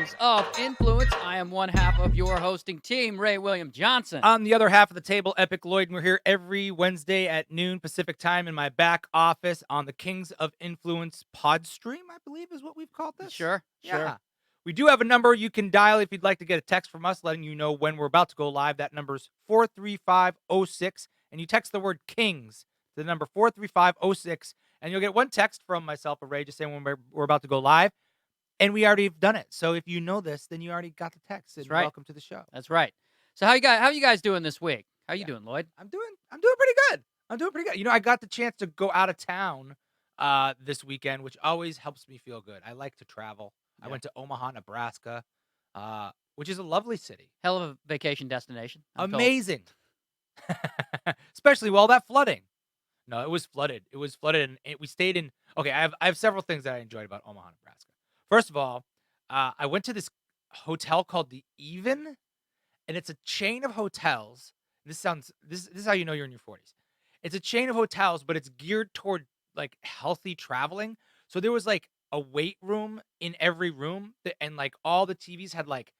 Kings of Influence. I am one half of your hosting team, Ray William Johnson. On the other half of the table, Epic Lloyd, and we're here every Wednesday at noon Pacific time in my back office on the Kings of Influence pod stream, I believe is what we've called this. Sure. We do have a number you can dial if you'd like to get a text from us letting you know when we're about to go live. That number is 43506, and you text the word Kings to the number 43506, and you'll get one text from myself or Ray just saying when we're about to go live. And we already have done it. So if you know this, then you already got the text. And That's right. Welcome to the show. That's right. So how you guys doing this week? How you doing, Lloyd? I'm doing pretty good. You know, I got the chance to go out of town this weekend, which always helps me feel good. I like to travel. Yeah. I went to Omaha, Nebraska, which is a lovely city. Hell of a vacation destination. Amazing. Especially with all that flooding. No, it was flooded. And we stayed in. Okay, I have several things that I enjoyed about Omaha, Nebraska. First of all, I went to this hotel called the Even, and it's a chain of hotels. This is how you know you're in your 40s. It's a chain of hotels, but it's geared toward like healthy traveling. So there was like a weight room in every room, and like all the TVs had like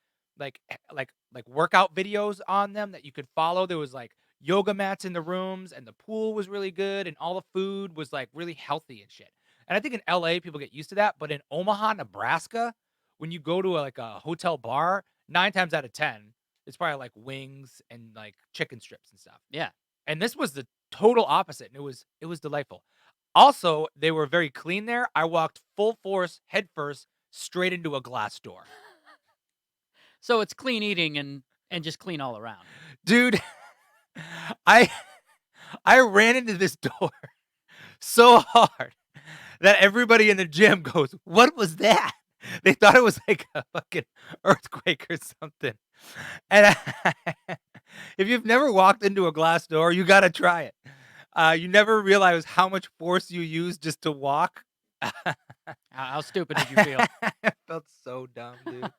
workout videos on them that you could follow. There was like yoga mats in the rooms, and the pool was really good, and all the food was like really healthy and shit. And I think in LA people get used to that, but in Omaha, Nebraska, when you go to a hotel bar, 9 times out of 10, it's probably like wings and like chicken strips and stuff. Yeah. And this was the total opposite, and it was delightful. Also, they were very clean there. I walked full force, head first, straight into a glass door. So it's clean eating and just clean all around. Dude, I ran into this door so hard that everybody in the gym goes, "What was that?" They thought it was like a fucking earthquake or something. And if you've never walked into a glass door, you got to try it. You never realize how much force you use just to walk. How stupid did you feel? I felt so dumb, dude.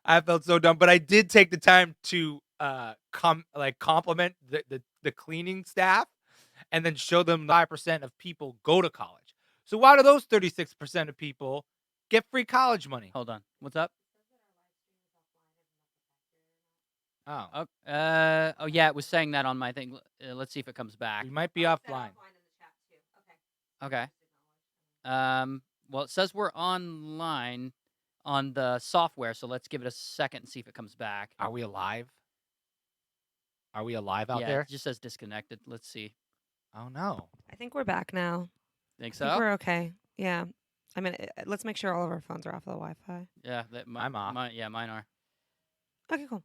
I felt so dumb, but I did take the time to compliment the cleaning staff and then show them 5% of people go to college. So why do those 36% of people get free college money? Hold on. What's up? Oh. Oh yeah, it was saying that on my thing. Let's see if it comes back. We might be offline. Okay. Well, it says we're online on the software, so let's give it a second and see if it comes back. Are we alive? Are we alive out Yeah, there? it just says disconnected. Let's see. Oh no. I think we're back now. Think I so? think we're okay. Yeah. I mean, let's make sure all of our phones are off the Wi-Fi. Yeah, I'm off. Mine are. Okay, cool.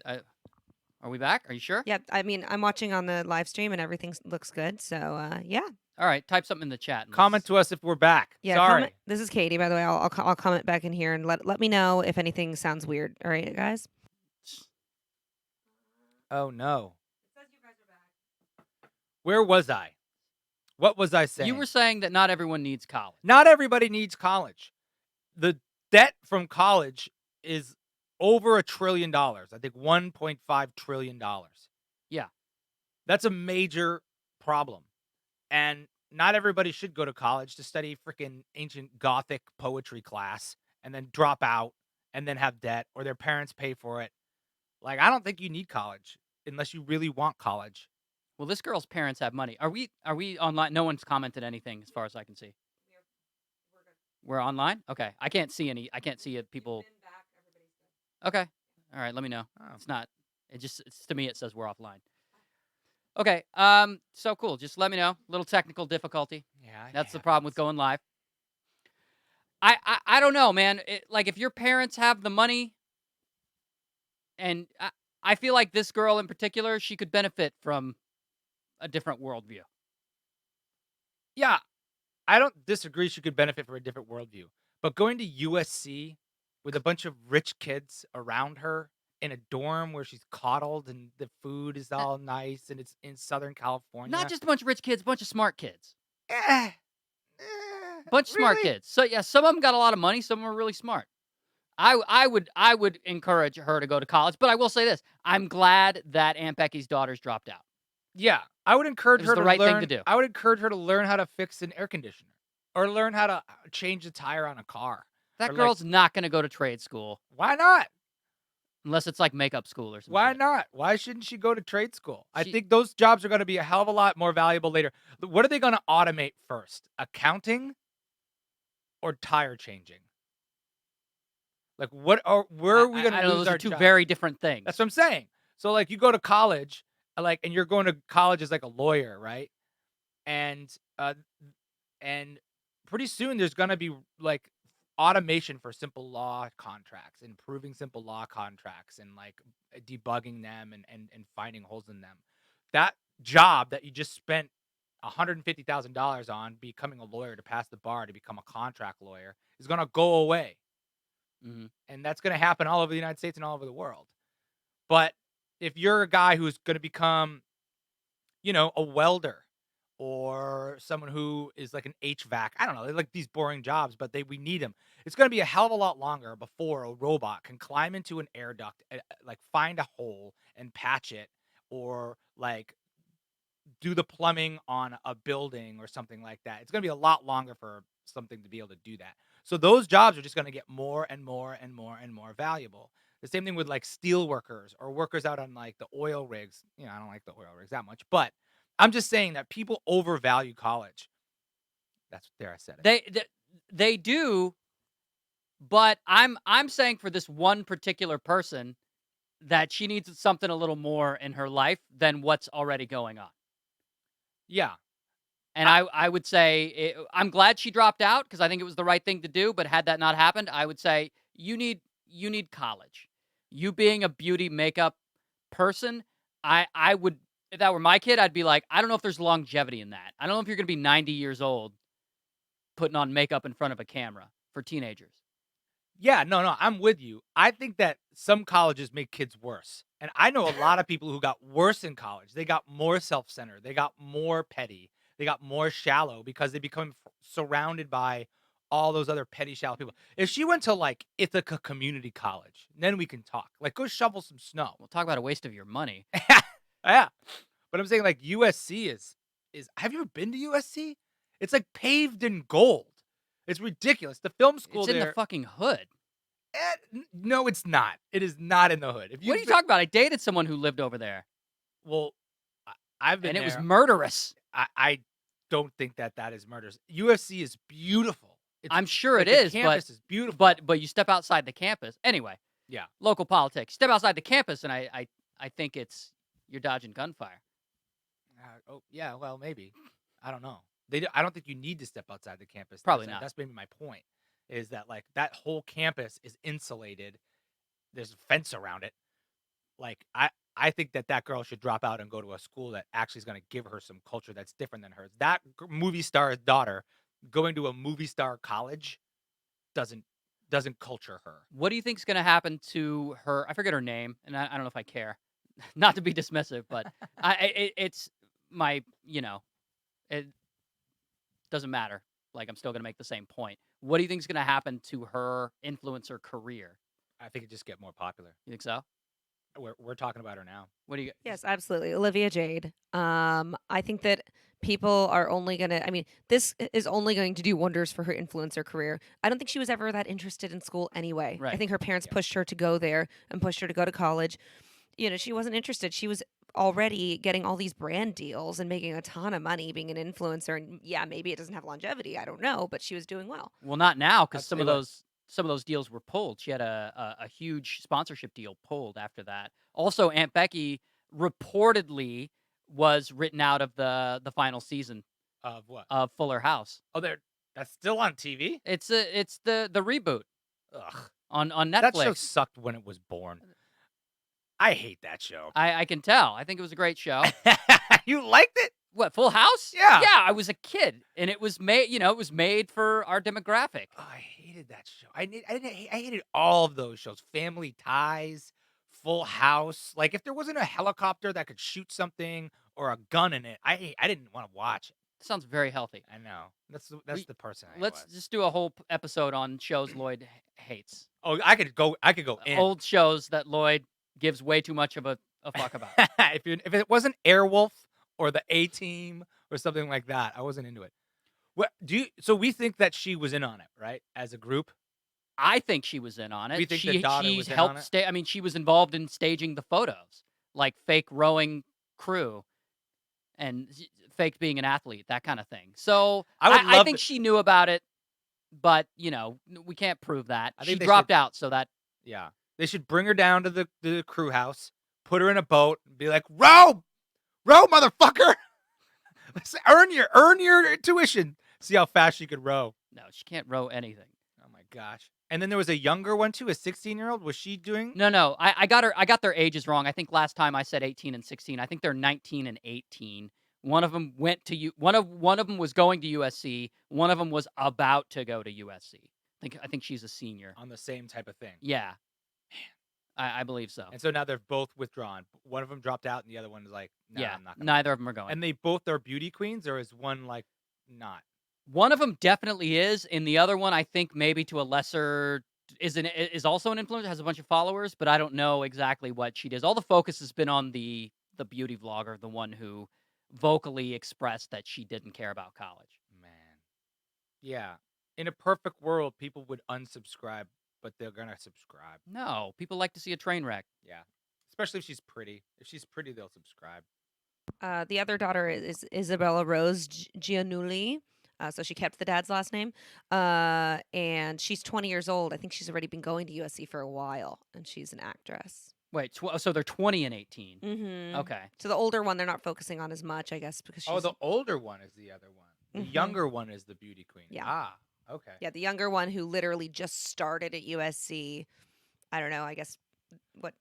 Are we back? Are you sure? Yeah, I mean, I'm watching on the live stream and everything looks good. So, yeah. All right, type something in the chat. And Comment to us if we're back. Yeah, Sorry. This is Katie, by the way. I'll comment back in here and let me know if anything sounds weird. All right, guys? Oh no. It says you guys are back. Where was I? What was I saying? You were saying that not everyone needs college. Not everybody needs college. The debt from college is over $1 trillion. I think $1.5 trillion. Yeah. That's a major problem. And not everybody should go to college to study freaking ancient Gothic poetry class and then drop out and then have debt or their parents pay for it. Like, I don't think you need college unless you really want college. Well, this girl's parents have money. Are we online? No one's commented anything as far as I can see. We're online? Okay. I can't see people. Okay. All right, let me know. Oh. It's not. It's to me it says we're offline. Okay. So cool. Just let me know. Little technical difficulty. Yeah. That's the problem with going live. I don't know, man. Like if your parents have the money, and I feel like this girl in particular, she could benefit from a different worldview. Yeah, I don't disagree she could benefit from a different worldview. But going to USC with a bunch of rich kids around her in a dorm where she's coddled and the food is all nice and it's in Southern California. Not just a bunch of rich kids, a bunch of smart kids. Bunch of smart kids. So yeah, some of them got a lot of money, some of them are really smart. I would encourage her to go to college, but I will say this. I'm glad that Aunt Becky's daughters dropped out. Yeah, I would encourage her to right learn. thing to do. I would encourage her to learn how to fix an air conditioner or learn how to change a tire on a car. That Or, like, girl's not gonna go to trade school why not? unless it's like makeup school or some Why shit. not? Why shouldn't she go to trade school? I She- think those jobs are going to be a hell of a lot more valuable later. What are they going to automate first? Accounting or tire changing? Like, where are we going I to don't know. lose Those our are two jobs? very different things. That's what I'm saying. So, like, you go to college, and you're going to college as like a lawyer, right? And and pretty soon there's going to be like automation for simple law contracts, improving simple law contracts, and like debugging them and finding holes in them. That job that you just spent $150,000 on becoming a lawyer to pass the bar to become a contract lawyer is going to go away. Mhm. And that's going to happen all over the United States and all over the world. But if you're a guy who's going to become, a welder or someone who is like an HVAC, I don't know, they're like these boring jobs, but we need them. It's going to be a hell of a lot longer before a robot can climb into an air duct, like find a hole and patch it, or like do the plumbing on a building or something like that. It's going to be a lot longer for something to be able to do that. So those jobs are just going to get more and more and more and more valuable. The same thing with like steel workers or workers out on like the oil rigs. I don't like the oil rigs that much, but I'm just saying that people overvalue college. There I said it. They do, but I'm saying for this one particular person that she needs something a little more in her life than what's already going on. Yeah. And I would say I'm glad she dropped out because I think it was the right thing to do. But had that not happened, I would say you need college. You being a beauty makeup person, I would, if that were my kid, I'd be like, I don't know if there's longevity in that. I don't know if you're going to be 90 years old putting on makeup in front of a camera for teenagers. Yeah, no, I'm with you. I think that some colleges make kids worse. And I know a lot of people who got worse in college. They got more self-centered. They got more petty. They got more shallow because they become surrounded by all those other petty, shallow people. If she went to like Ithaca Community College, then we can talk. Like, go shovel some snow. We'll talk about a waste of your money. Yeah. But I'm saying like USC is have you ever been to USC? It's like paved in gold. It's ridiculous. The film school It's in there. the fucking hood. No, it's not. It is not in the hood. What are you talking about? I dated someone who lived over there, Well, I've been and it was there. murderous. I don't think that is murderous. UFC is beautiful. I'm sure like, it the is, campus is beautiful. but you step outside the campus. Anyway, yeah, local politics. Step outside the campus, and I think you're dodging gunfire. oh yeah, well maybe. I don't know. I don't think you need to step outside the campus. Probably not. That's maybe my point. Is that like that whole campus is insulated? There's a fence around it. Like I think that girl should drop out and go to a school that actually is going to give her some culture that's different than hers. That movie star's daughter going to a movie star college doesn't culture her. What do you think's going to happen to her? I forget her name, and I don't know if I care. Not to be dismissive, but it's my, it doesn't matter. Like, I'm still going to make the same point. What do you think's going to happen to her influencer career? I think it just get more popular. You think so? We're talking about her now. What do you? Yes, absolutely. Olivia Jade. I think that people are only going to, I mean, this is only going to do wonders for her influencer career. I don't think she was ever that interested in school anyway. I Right. think her parents pushed her to go there and pushed her to go to college. She wasn't interested. She was already getting all these brand deals and making a ton of money being an influencer. And yeah, maybe it doesn't have longevity. I don't know, but she was doing well. Well, not now because I'll some tell of you what. those deals were pulled. She had a huge sponsorship deal pulled after that. Also, Aunt Becky reportedly was written out of the final season Of what? of Fuller House. Oh, that's still on TV. It's the reboot Ugh, on that show Netflix. sucked when it was born. I hate that show. I can tell. I think it was a great show. You liked it? What, Full House? Yeah. Yeah, I was a kid, and it was made. It was made for our demographic. Oh, I hated that show. I hated all of those shows. Family Ties, Full House. Like if there wasn't a helicopter that could shoot something or a gun in it, I didn't want to watch it. Sounds very healthy. I know. That's the person. Let's just do a whole episode on shows Lloyd hates. Oh, I could go in. Old shows that Lloyd gives way too much of a fuck about. if it wasn't Airwolf or the A-Team or something like that, I wasn't into it. What so we think that she was in on it, right? As a group? I think she was in on it. We think the daughter She's was in helped on it? I mean, she was involved in staging the photos, like fake rowing crew and fake being an athlete, that kind of thing. So I would I love think to- she knew about it, but we can't prove that. I She think they dropped should- out, so that Yeah. They should bring her down to the crew house, put her in a boat, and be like, row, motherfucker. Let's earn your tuition. See how fast she could row. no, she can't row anything. Oh my gosh. And then there was a younger one too, a 16-year-old. Was she doing? No, I got their ages wrong. I think last time I said 18 and 16. I think they're 19 and 18. One of them went to one of them was going to USC. One of them was about to go to USC. I think she's a senior. On the same type of thing. Yeah, I believe so. And so now they're both withdrawn. One of them dropped out, and the other one is like, nah, yeah, I'm not gonna. neither of them are going. And they both are beauty queens, or is one like not? One of them definitely is, and the other one I think maybe to a lesser is also an influencer, has a bunch of followers, but I don't know exactly what she does. All the focus has been on the beauty vlogger, the one who vocally expressed that she didn't care about college. Man. Yeah. In a perfect world, people would unsubscribe, but they're gonna subscribe. No, people like to see a train wreck. Yeah. Especially if she's pretty. If she's pretty, they'll subscribe. The other daughter is Isabella Rose Giannulli. So she kept the dad's last name. And she's 20 years old. I think she's already been going to USC for a while, and she's an actress. Wait, so they're 20 and 18. Mm-hmm. Okay. So the older one they're not focusing on as much, I guess, because she's Oh, the older one is the other one. The Mhm. younger one is the beauty queen. Yeah. Ah, okay. the younger one who literally just started at USC. I don't know. I guess what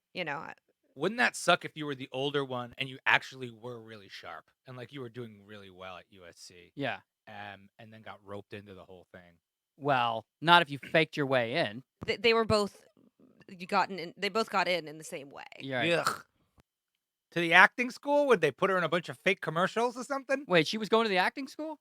Wouldn't that suck if you were the older one and you actually were really sharp and like you were doing really well at USC, Yeah. and then got roped into the whole thing? Well, not if you faked your way in. they were both they both got in the same way. You're right. Ugh. To the acting school? Would they put her in a bunch of fake commercials or something? Wait, she was going to the acting school?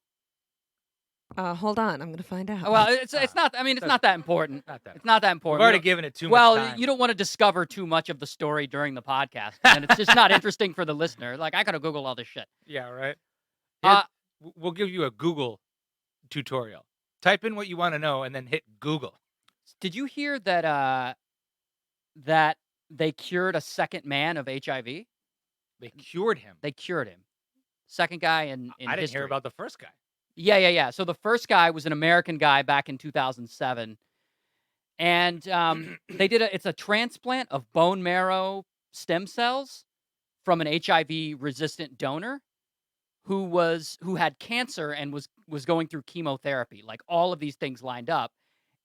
Hold on, I'm gonna find out. Oh, well, it's not. I mean, it's not that important. Not that. It's not that We've important. already given it too Well, much time. you don't want to discover too much of the story during the podcast, and it's just not interesting for the listener. Like, I gotta Google all this shit. Yeah, right. Uh, We'll give you a Google tutorial. Type in what you want to know and then hit Google. Did you hear that? That they cured a second man of HIV? They cured him. They cured him. Second guy in I didn't history. hear about the first guy. Yeah. So the first guy was an American guy back in 2007, and they did it's a transplant of bone marrow stem cells from an HIV resistant donor who had cancer and was going through chemotherapy. Like all of these things lined up,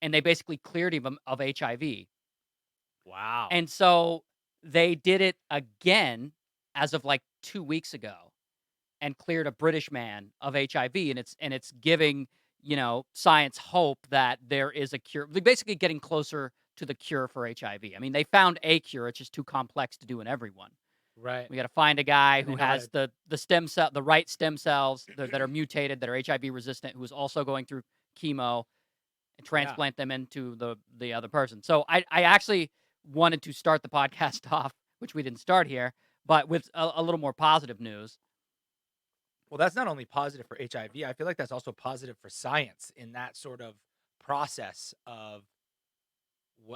and they basically cleared him of HIV. Wow. And so they did it again as of like 2 weeks ago, and cleared a British man of HIV, and it's giving science hope that there is a cure. They're basically getting closer to the cure for HIV. I mean, they found a cure; it's just too complex to do in everyone. right. We got to find a guy And they who know how has the right stem cells that are mutated, that are HIV resistant, who is also going through chemo, and transplant them into the other person. So I actually wanted to start the podcast off, which we didn't start here, but with a little more positive news. Well, that's not only positive for HIV. I feel like that's also positive for science in that sort of process of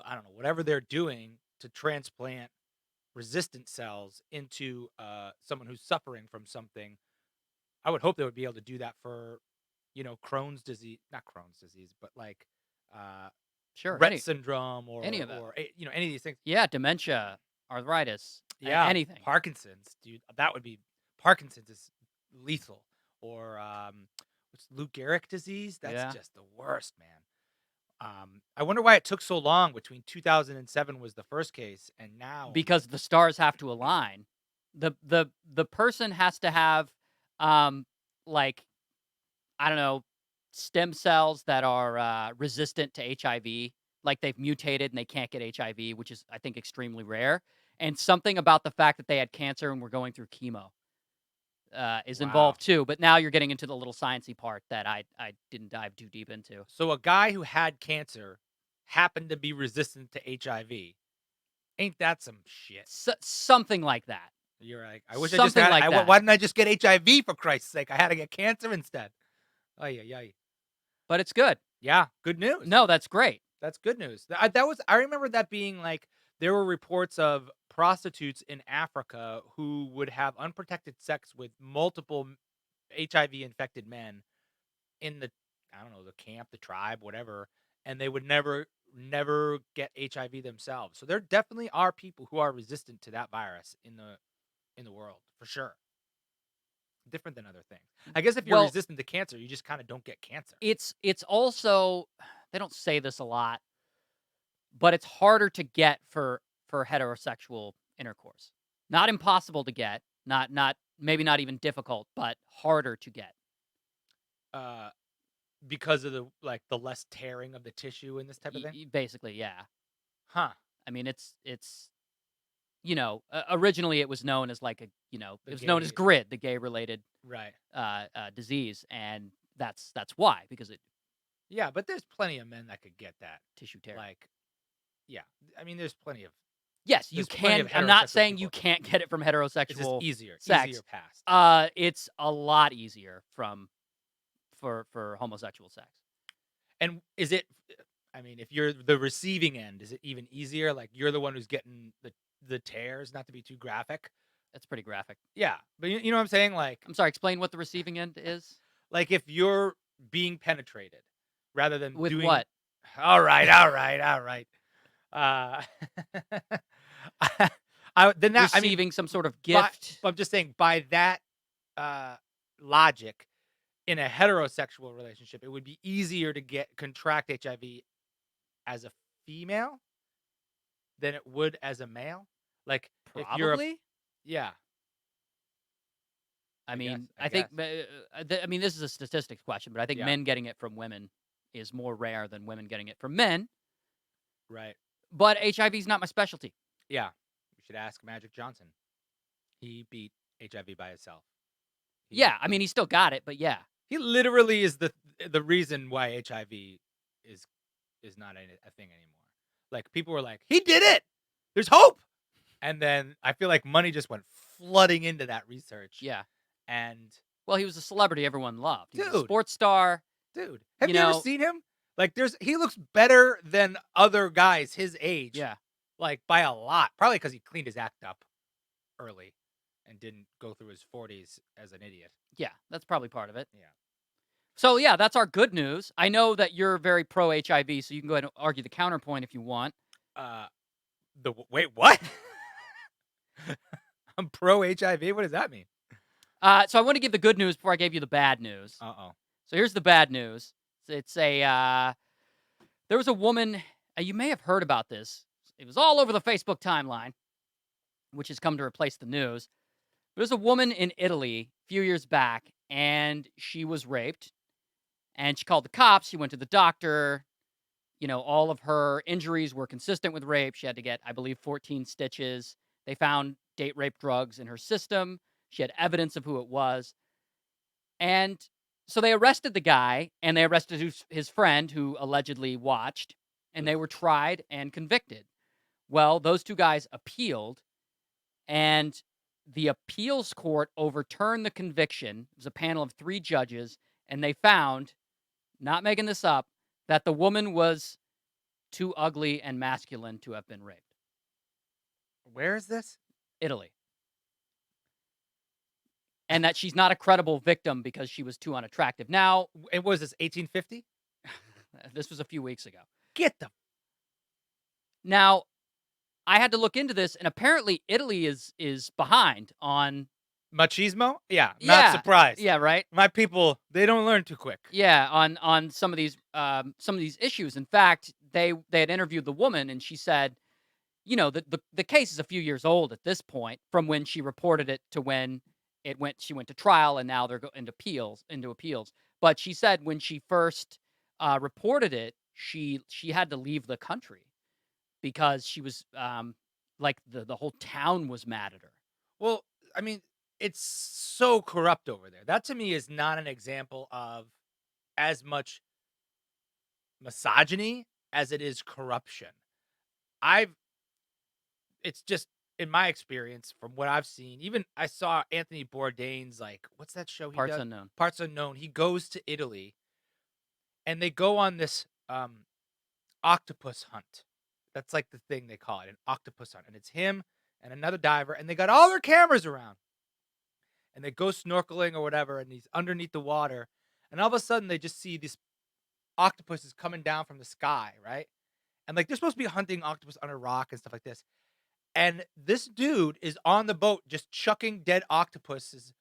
I don't know, whatever they're doing to transplant resistant cells into someone who's suffering from something. I would hope they would be able to do that for, Crohn's disease, not Crohn's disease, but like Sure, Rett syndrome or any of that. or any of these things. Yeah, dementia, arthritis, Yeah, anything. Parkinson's, dude. That would be Parkinson's is lethal. Or what's Lou Gehrig disease? That's Yeah. just the worst, man. I wonder why it took so long between 2007 was the first case and now. Because the stars have to align. The person has to have like, I don't know, stem cells that are resistant to HIV, like they've mutated and they can't get HIV, which is, I think, extremely rare. And something about the fact that they had cancer and were going through chemo is involved too. But now you're getting into the little sciencey part that I didn't dive too deep into. So a guy who had cancer happened to be resistant to HIV. Ain't that some shit? Something like that. You're like, I wish I Something just had. like that. Why didn't I just get HIV for Christ's sake? I had to get cancer instead. Oh yeah. But it's good. Yeah, good news. No, that's great. That's good news. I remember that being like there were reports of prostitutes in Africa who would have unprotected sex with multiple HIV infected men in the I don't know, the camp, the tribe, whatever, and they would never get HIV themselves. So there definitely are people who are resistant to that virus in the world, for sure. Different than other things. I guess if you're Well, resistant to cancer, you just kind of don't get cancer. it's also, they don't say this a lot, but it's harder to get for heterosexual intercourse. Not impossible to get, not maybe not even difficult, but harder to get. Uh because of the less tearing of the tissue and this type of thing. Basically, yeah. Huh. I mean, it's originally it was known as like The it was known as gay GRID, the gay related right. disease, and that's why, because it Yeah, but there's plenty of men that could get that. tissue tear. Like, yeah. I mean, there's plenty of Yes, you there's plenty can. of I'm not heterosexual saying you people. can't get it from It's just heterosexual easier sex. past. It's a lot easier for homosexual sex. And is it? I mean, if you're the receiving end, is it even easier? Like you're the one who's getting the tears. Not to be too graphic. That's pretty graphic. Yeah, but you know what I'm saying? I'm sorry. Explain what the receiving end is. Like if you're being penetrated, rather than With doing. what? All right. Uh, then that I mean, Receiving some sort of gift. but I'm just saying by that logic, in a heterosexual relationship, it would be easier to contract HIV as a female than it would as a male. Like if you're Probably. yeah. I mean, guess, I I think. guess. I mean, this is a statistics question, but I think Yeah. men getting it from women is more rare than women getting it from men. Right. But HIV is not my specialty. Yeah. You should ask Magic Johnson. He beat HIV by himself. Yeah, I mean, he still got it, but yeah. He literally is the reason why HIV is not a thing anymore. Like people were like, "He did it. There's hope." And then I feel like money just went flooding into that research. Yeah. And Well, he was a celebrity everyone loved. He was a Dude. sports star. dude, have You you ever know- seen him? Like he looks better than other guys his age. Yeah. Like by a lot. Probably because he cleaned his act up early and didn't go through his 40s as an idiot. Yeah, that's probably part of it. Yeah. So, yeah, that's our good news. I know that you're very pro HIV, so you can go ahead and argue the counterpoint if you want. Wait, what? I'm pro HIV. What does that mean? So I want to give the good news before I gave you the bad news. Uh-oh. So here's the bad news. It's there was a woman, you may have heard about this. It was all over the Facebook timeline, which has come to replace the news. There was a woman in Italy a few years back, and she was raped. And she called the cops. She went to the doctor. All of her injuries were consistent with rape. She had to get, I believe, 14 stitches. They found date rape drugs in her system. She had evidence of who it was. And so they arrested the guy, and they arrested his friend who allegedly watched, and they were tried and convicted. Well, those two guys appealed, and the appeals court overturned the conviction. It was a panel of 3 judges, and they found, not making this up, that the woman was too ugly and masculine to have been raped. Where is this? Italy. And that she's not a credible victim because she was too unattractive. Now, And what was this, 1850? this was a few weeks ago. Get the Now, I had to look into this, and apparently Italy is behind on... machismo? Yeah, Yeah. not surprised. Yeah, right? My people, they don't learn too quick. Yeah, on some of these issues. In fact, they had interviewed the woman, and she said, the case is a few years old at this point, from when she reported it to when she went to trial, and now they're into appeals. But she said when she first reported it, she had to leave the country because she was like the whole town was mad at her. Well, I mean, it's so corrupt over there. That to me is not an example of as much misogyny as it is corruption. It's just in my experience from what I've seen. Even I saw Anthony Bourdain's what's that show he Parts does? unknown. Parts Unknown. He goes to Italy, and they go on this octopus hunt. That's like the thing they call it, an octopus hunt. And it's him and another diver, and they got all their cameras around. And they go snorkeling or whatever, and he's underneath the water. And all of a sudden, they just see these octopuses coming down from the sky, right? And like they're supposed to be hunting octopus on a rock and stuff like this. And this dude is on the boat just chucking dead octopuses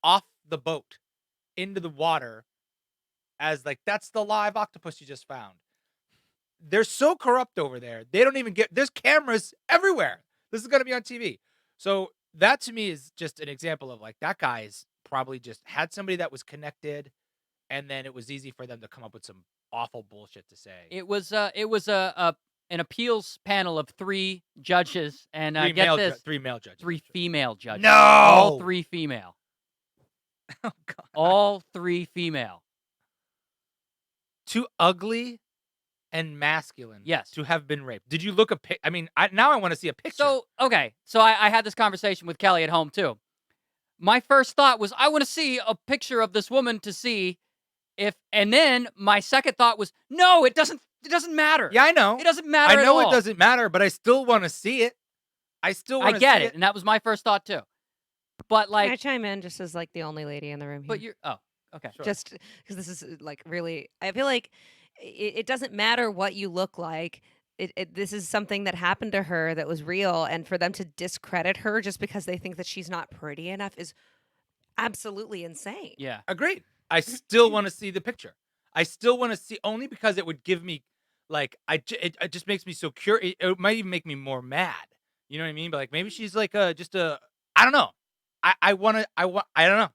off the boat into the water as like that's the live octopus you just found. They're so corrupt over there. They don't even there's cameras everywhere. This is going to be on TV. So that to me is just an example of like that guy is probably just had somebody that was connected, and then it was easy for them to come up with some awful bullshit to say. It was an appeals panel of 3 judges, and get this, 3 male judges. 3 female judges. No! All 3 female. Oh god. All 3 female. Too ugly and masculine. Yes. To have been raped. Did you look I mean, now I want to see a picture. So, okay. So I had this conversation with Kelly at home too. My first thought was I want to see a picture of this woman to see if, and then my second thought was, no, it doesn't matter. Yeah, I know. It doesn't matter I know at all. it doesn't matter, but I still want to see it. I get it, and that was my first thought too. But Can I like, chime in just as like the only lady in the room here? but you're okay. Sure. Just because this is like really, I feel like it doesn't matter what you look like. This is something that happened to her that was real, and for them to discredit her just because they think that she's not pretty enough is absolutely insane. Yeah. Agreed. I still want to see the picture. I still want to see, only because it would give me like it just makes me so curious. It might even make me more mad. You know what I mean? But like maybe she's like just a I don't know. I don't know.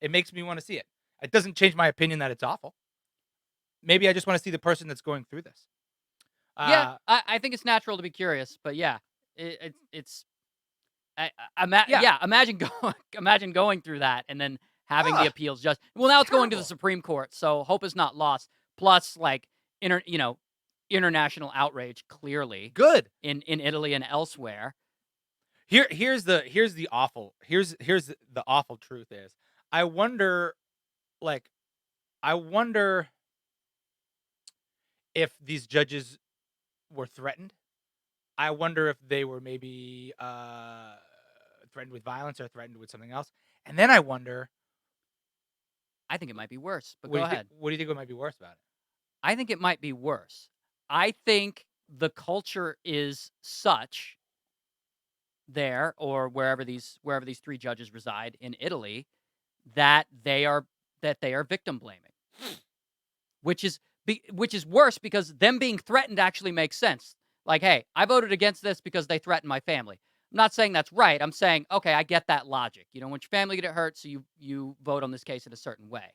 It makes me want to see it. It doesn't change my opinion that it's awful. Maybe I just want to see the person that's going through this. Yeah, I think it's natural to be curious, but yeah, it's. Imagine going through that and then having the appeals judge. Well, now it's going to the Supreme Court, so hope is not lost. Plus, like international outrage, clearly good in Italy and elsewhere. Here's the awful truth is I wonder if these judges were threatened. I wonder if they were maybe threatened with violence or threatened with something else. And then I wonder. I think it might be worse, but go ahead. What do you think might be worse about it? I think it might be worse. I think the culture is such there or wherever these 3 judges reside in Italy that they are victim blaming, which is worse because them being threatened actually makes sense. Like, hey, I voted against this because they threatened my family. I'm not saying that's right. I'm saying, okay, I get that logic. You don't want your family to get hurt, so you vote on this case in a certain way.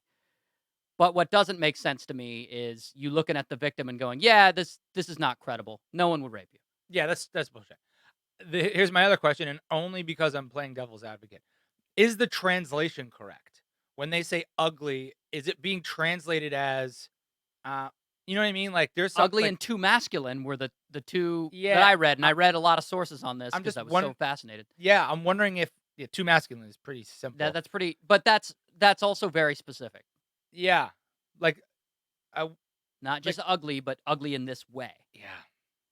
But what doesn't make sense to me is you looking at the victim and going, yeah, this is not credible. No one would rape you. Yeah, that's bullshit. Here's my other question, and only because I'm playing devil's advocate. Is the translation correct? When they say ugly, is it being translated as, you know what I mean? Like there's some, ugly like, and too masculine were the 2 that I read, and I read a lot of sources on this because I was so fascinated. Yeah, I'm wondering if too masculine is pretty simple. That's pretty, but that's also very specific. Yeah, like not just ugly, but ugly in this way.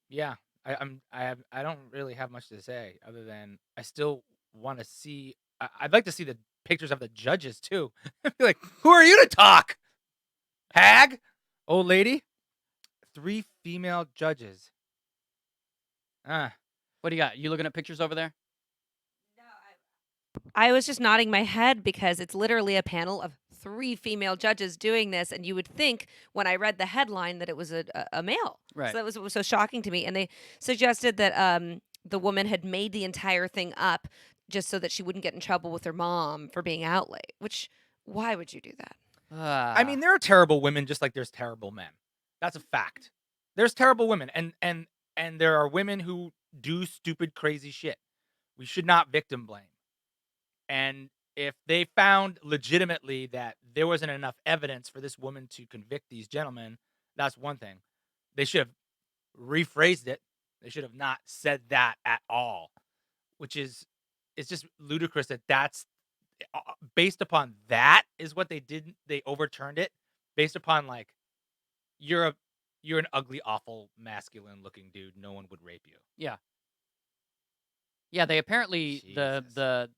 Yeah. I don't really have much to say other than I still want to see. I'd like to see the pictures of the judges too. Like, who are you to talk? Hag, old lady. 3 female judges. What do you got? You looking at pictures over there? I was just nodding my head because it's literally a panel of 3 female judges doing this, and you would think when I read the headline that it was a male. Right. So that was what was so shocking to me. And they suggested that the woman had made the entire thing up just so that she wouldn't get in trouble with her mom for being out late. Which, why would you do that? I mean, there are terrible women just like there's terrible men. That's a fact. There's terrible women, and there are women who do stupid, crazy shit. We should not victim blame. And if they found legitimately that there wasn't enough evidence for this woman to convict these gentlemen, that's one thing. They should have rephrased it. They should have not said that at all, which is, it's just ludicrous that that's based upon that is what they did. They overturned it based upon like, you're you're an ugly, awful, masculine-looking dude. No one would rape you. Yeah. Yeah, they apparently Jesus. the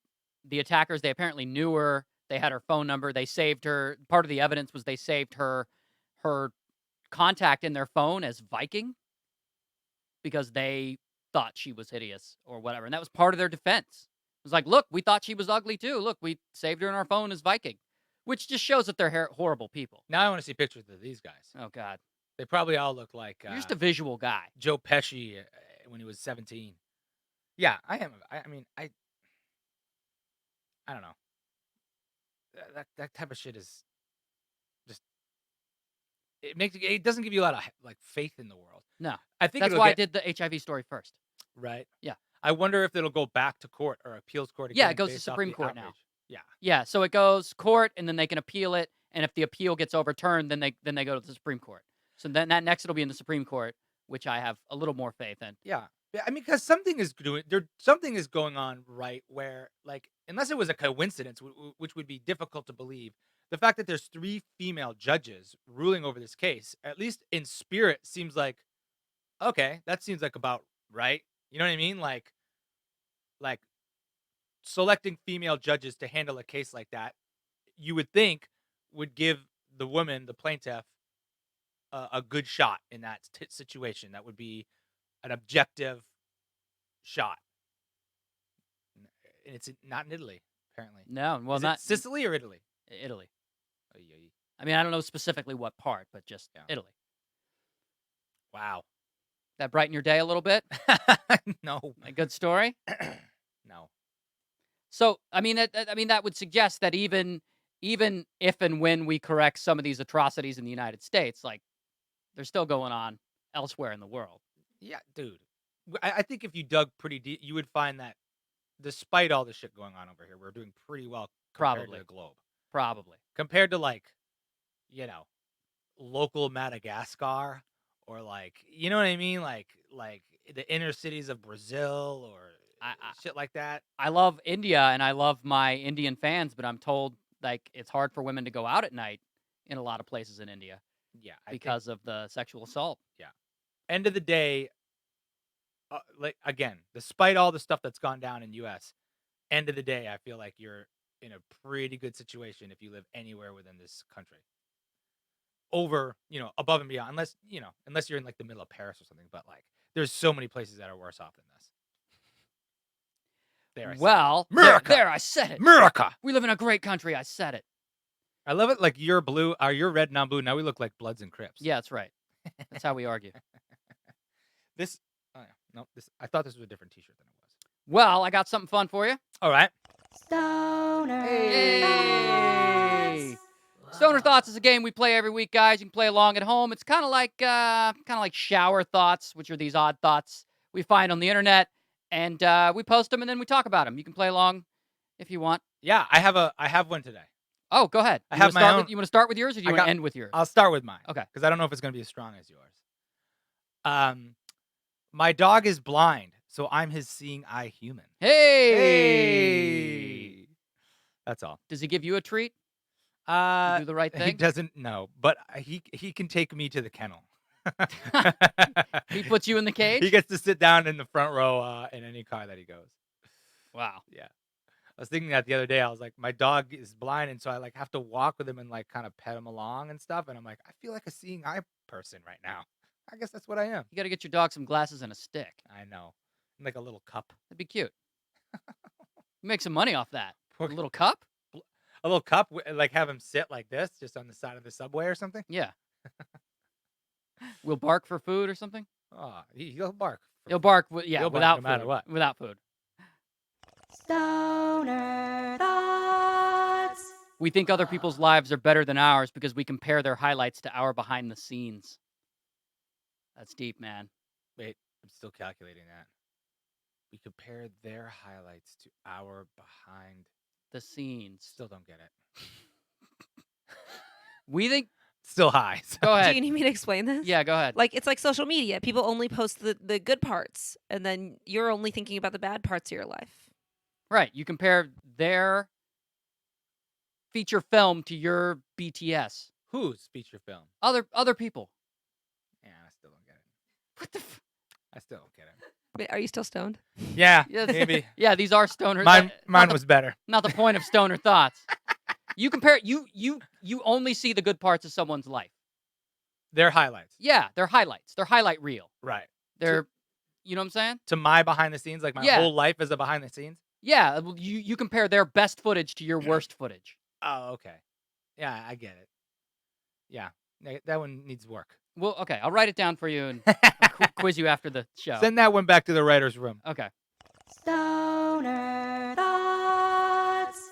attackers, they apparently knew her. They had her phone number. They saved her. Part of the evidence was they saved her contact in their phone as Viking because they thought she was hideous or whatever. And that was part of their defense. It was like, look, we thought she was ugly too. Look, we saved her in our phone as Viking, which just shows that they're horrible people. Now I want to see pictures of these guys. Oh, God. They probably all look like You're just a visual guy. Joe Pesci when he was 17. Yeah, I am. I mean, I don't know. That type of shit is just it doesn't give you a lot of like faith in the world. No. I think That's why I did the HIV story first. right. Yeah. I wonder if it'll go back to court or appeals court again. Yeah, it goes to based off Supreme the Court now. outrage. Yeah. Yeah, so it goes court, and then they can appeal it. And if the appeal gets overturned, then they go to the Supreme Court. So then that next it'll be in the Supreme Court, which I have a little more faith in. Yeah. I mean, because something is going on, right? Where, like, unless it was a coincidence, which would be difficult to believe, the fact that there's 3 female judges ruling over this case, at least in spirit, seems like, okay, that seems like about right. You know what I mean? Like selecting female judges to handle a case like that, you would think would give the woman, the plaintiff, a good shot in that situation. That would be an objective shot. And it's not in Italy, apparently. No, well, Is not it Sicily or Italy? Italy. Oy, oy. I mean, I don't know specifically what part, but just Yeah. Italy. Wow. That brighten your day a little bit? No. A good story? No. So, I mean, that would suggest that even if and when we correct some of these atrocities in the United States, like, they're still going on elsewhere in the world. Yeah, dude. I think if you dug pretty deep, you would find that despite all the shit going on over here, we're doing pretty well compared Probably. to the globe. Probably. Compared to, like, local Madagascar or, like, you know what I mean? Like the inner cities of Brazil or shit like that. I love India and I love my Indian fans, but I'm told, like, it's hard for women to go out at night in a lot of places in India Yeah. because of the sexual assault. End of the day, like, again, despite all the stuff that's gone down in U.S., end of the day, I feel like you're in a pretty good situation if you live anywhere within this country. Over, above and beyond, unless you're in, like, the middle of Paris or something. But, like, there's so many places that are worse off than this. There, I said it. Well, America! there, I said it. America! We live in a great country. I said it. I love it. Like, you're blue, or you're red, and I'm blue. Now we look like Bloods and Crips. Yeah, that's right. That's how we argue. This, no, this. I thought this was a different T-shirt than it was. Well, I got something fun for you. All right. Stoner Hey! Thoughts. Stoner Thoughts is a game we play every week, guys. You can play along at home. It's kind of like shower thoughts, which are these odd thoughts we find on the internet, and we post them and then we talk about them. You can play along if you want. Yeah, I have one today. Oh, go ahead. I have my own. You want to start with yours, or do you want to end with yours? I'll start with mine. Okay. Because I don't know if it's going to be as strong as yours. My dog is blind, so I'm his seeing eye human. Hey! That's all. Does he give you a treat? To do the right He thing? doesn't know, but he can take me to the kennel. He puts you in the cage? He gets to sit down in the front row in any car that he goes. Wow. Yeah. I was thinking that the other day. I was like, my dog is blind, and so I, like, have to walk with him and, like, kind of pet him along and stuff. And I'm like, I feel like a seeing eye person right now. I guess that's what I am. You got to get your dog some glasses and a stick. I know. And, like, a little cup. That'd be cute. You make some money off that. A Poor- little cup? A little cup, like, have him sit like this, just on the side of the subway or something. Yeah. We'll bark for food or something? Oh, he'll bark. He'll bark, He'll bark without no matter food. what. Without food. Stoner Thoughts. We think other people's lives are better than ours because we compare their highlights to our behind the scenes. That's deep, man. Wait, I'm still calculating that. We compare their highlights to our behind. The scenes. Still don't get it. We think... Still high. So. Go Do ahead. you need me to explain this? Yeah, go ahead. Like, it's like social media. People only post the good parts, and then you're only thinking about the bad parts of your life. Right. You compare their feature film to your BTS. Whose feature film? Other people. Yeah, What the? I still don't get it. Are you still stoned? Yeah, Yeah, maybe. Yeah, these are stoner. Mine not the, was better. not the point of stoner thoughts. You compare. You only see the good parts of someone's life. They're highlights. Yeah, they're highlights. They're highlight reel. Right. They're, you know what I'm saying? To my behind the scenes, like my Yeah. whole life is a behind the scenes. Yeah, well, you compare their best footage to your worst footage. Oh, okay. Yeah, I get it. Yeah, that one needs work. Well, okay, I'll write it down for you and quiz you after the show. Send that one back to the writer's room. Okay. Stoner Thoughts.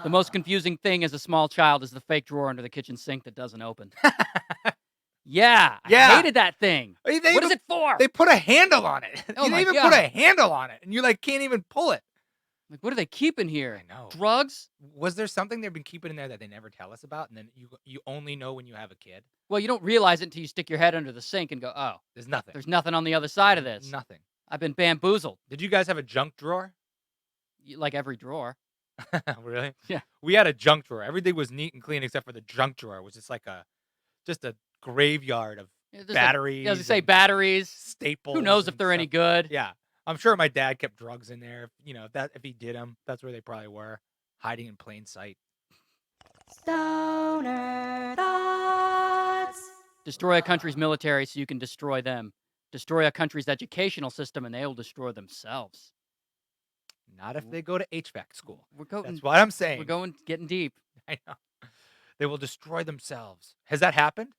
The most confusing thing as a small child is the fake drawer under the kitchen sink that doesn't open. Yeah, I Yeah. hated that thing. They What is even- it for? They put a handle on it. Oh They my even God. put a handle on it, and you like can't even pull it. Like, what do they keep in here? I know. Drugs? Was there something they've been keeping in there that they never tell us about, and then you only know when you have a kid? Well, you don't realize it until you stick your head under the sink and go, oh, There's nothing. there's nothing on the other side of this. Nothing. I've been bamboozled. Did you guys have a junk drawer? Like every drawer. Really? Yeah. We had a junk drawer. Everything was neat and clean except for the junk drawer, which is like just a graveyard of Yeah, there's batteries. Like, I was gonna say and batteries. staples. Who knows if and they're any stuff. good? Yeah, I'm sure my dad kept drugs in there. If he did them, that's where they probably were, hiding in plain sight. Stoner Thoughts. Destroy a country's military so you can destroy them. Destroy a country's educational system and they will destroy themselves. Not if they go to HVAC school. We're going. That's what I'm saying. We're getting deep. I know. They will destroy themselves. Has that happened?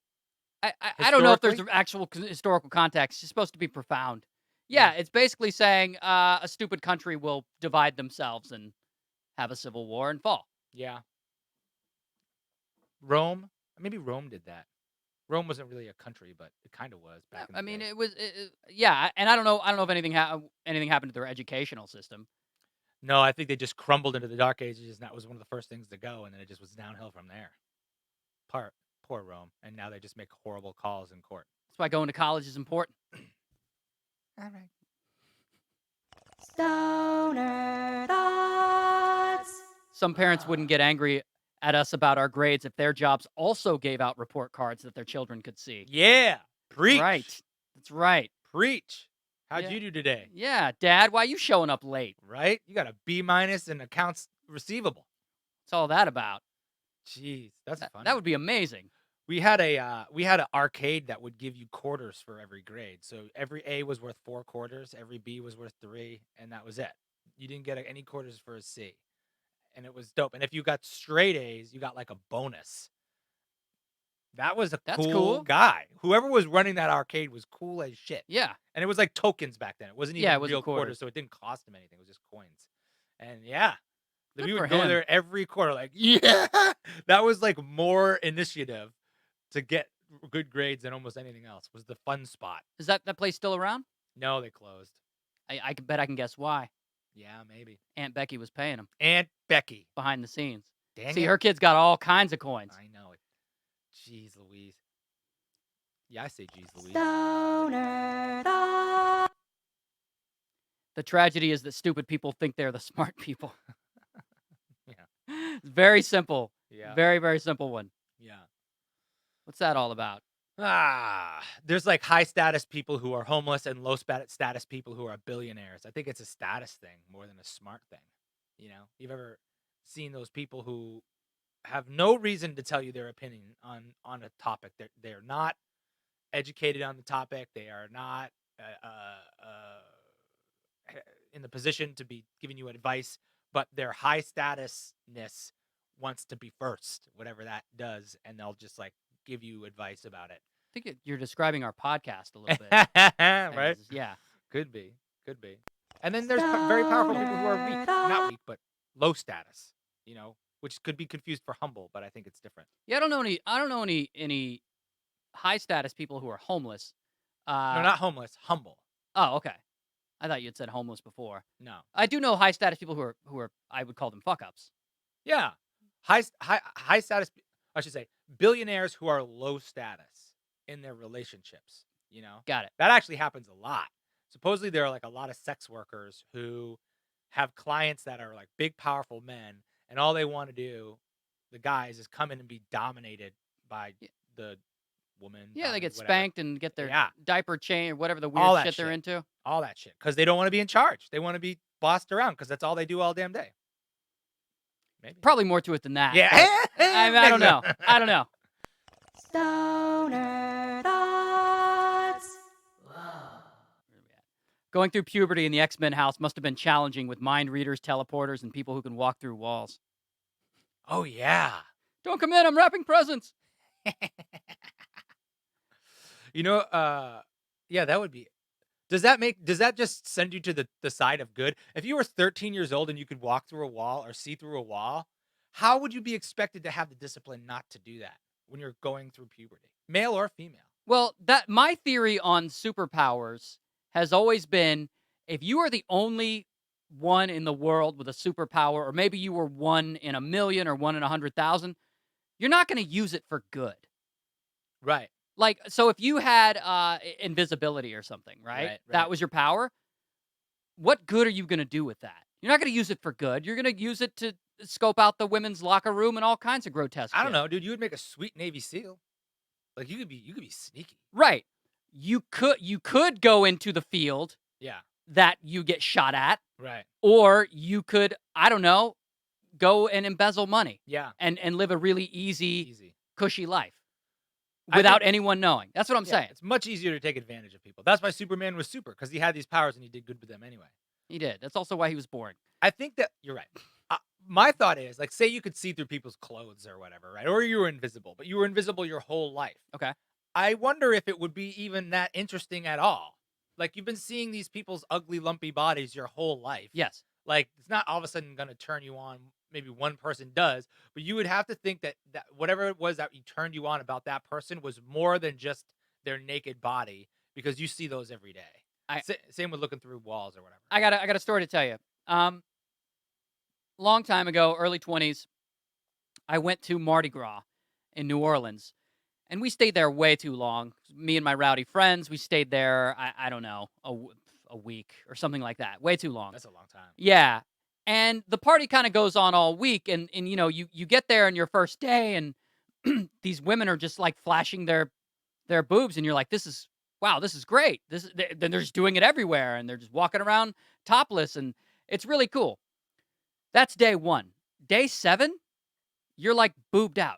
I don't know if there's Historically? actual historical context. It's supposed to be profound. Yeah, it's basically saying a stupid country will divide themselves and have a civil war and fall. Yeah. Rome? Maybe Rome did that. Rome wasn't really a country, but it kind of was back in the I mean, day. it was. Yeah, and I don't know if anything happened to their educational system. No, I think they just crumbled into the Dark Ages, and that was one of the first things to go, and then it just was downhill from there. Poor Rome, and now they just make horrible calls in court. That's why going to college is important. All right. Stoner Thoughts. Some parents wouldn't get angry at us about our grades if their jobs also gave out report cards that their children could see. Yeah. Preach. Right. That's right. Preach. How'd Yeah. you do today? Yeah, Dad, why are you showing up late? Right? You got a B- in accounts receivable. What's all that about? Jeez, that's funny. That would be amazing. We had an arcade that would give you quarters for every grade. So every A was worth 4 quarters, every B was worth 3, and that was it. You didn't get any quarters for a C. And it was dope. And if you got straight A's, you got like a bonus. That was a That's cool cool. guy. Whoever was running that arcade was cool as shit. Yeah. And it was like tokens back then. It wasn't even Yeah, it wasn't real quarters, quarters. so it didn't cost him anything. It was just coins. And yeah, Good we for would go him. there every quarter. Like, yeah, that was like more initiative to get good grades than almost anything else. Was the fun spot. Is that place still around? No, they closed. I can bet I can guess why. Yeah, maybe. Aunt Becky was paying him Aunt Becky. behind the scenes. Dang See, it. her kid's got all kinds of coins. I know it. Jeez Louise. Yeah, I say jeez Louise. Stoner Thoughts. The tragedy is that stupid people think they're the smart people. Yeah. It's very simple. Yeah. Very, very simple one. Yeah. What's that all about? There's like high status people who are homeless and low status people who are billionaires. I think it's a status thing more than a smart thing. You've ever seen those people who have no reason to tell you their opinion on a topic. They're not educated on the topic. They are not in the position to be giving you advice, but their high statusness wants to be first, whatever that does, and they'll just like give you advice about it. I think you're describing our podcast a little bit. Right? Yeah. Could be. And then there's very powerful people who are weak, not weak, but low status. Which could be confused for humble, but I think it's different. Yeah, I don't know any high status people who are homeless. No, not homeless, humble. Oh, okay. I thought you had said homeless before. No. I do know high status people who are I would call them fuck ups. Yeah. High status, I should say, billionaires who are low status in their relationships, Got it. That actually happens a lot. Supposedly there are like a lot of sex workers who have clients that are like big, powerful men, and all they want to do, the guys, is come in and be dominated by the woman. Yeah, they dominant, get whatever. spanked and get their Yeah, diaper chain or whatever the all weird that shit they're shit. into. All that shit. Because they don't want to be in charge. They want to be bossed around because that's all they do all damn day. Maybe. Probably more to it than that. Yeah. but I don't know. I don't know. Stoner Thoughts. Where are we at? Going through puberty in the X-Men house must have been challenging with mind readers, teleporters, and people who can walk through walls. Oh, yeah. Don't come in. I'm wrapping presents. Yeah, that would be. Does that just send you to the side of good? If you were 13 years old and you could walk through a wall or see through a wall, how would you be expected to have the discipline not to do that when you're going through puberty, male or female? Well, my theory on superpowers has always been if you are the only one in the world with a superpower, or maybe you were 1 in a million or 1 in 100,000, you're not going to use it for good. Right. Like, so if you had invisibility or something, right? Right. That was your power. What good are you going to do with that? You're not going to use it for good. You're going to use it to scope out the women's locker room and all kinds of grotesque I don't shit. know, dude. You would make a sweet Navy SEAL. Like you could be sneaky. Right. You could go into the field Yeah. that you get shot at, Right. or you could, I don't know, go and embezzle money Yeah. and live a really easy, Easy. cushy life I without think- anyone knowing. That's what I'm Yeah, saying. it's much easier to take advantage of people. That's why Superman was super, because he had these powers and he did good with them anyway. He did. That's also why he was boring. I think that you're right. My thought is, like, say you could see through people's clothes or whatever, right? Or you were invisible, but you were invisible your whole life. Okay. I wonder if it would be even that interesting at all. Like, you've been seeing these people's ugly, lumpy bodies your whole life. Yes. Like, it's not all of a sudden going to turn you on. Maybe one person does, but you would have to think that whatever it was that turned you on about that person was more than just their naked body, because you see those every day. Same with looking through walls or whatever. I got a story to tell you. Long time ago, early 20s, I went to Mardi Gras in New Orleans, and we stayed there way too long. Me and my rowdy friends, we stayed there, I don't know, a week or something like that. Way too long. That's a long time. Yeah. And the party kind of goes on all week, and you know, you get there on your first day, and these women are just like flashing their boobs, and you're like, wow, this is great. Then they're just doing it everywhere, and they're just walking around topless, and it's really cool. That's day 1. Day 7, you're like boobed out.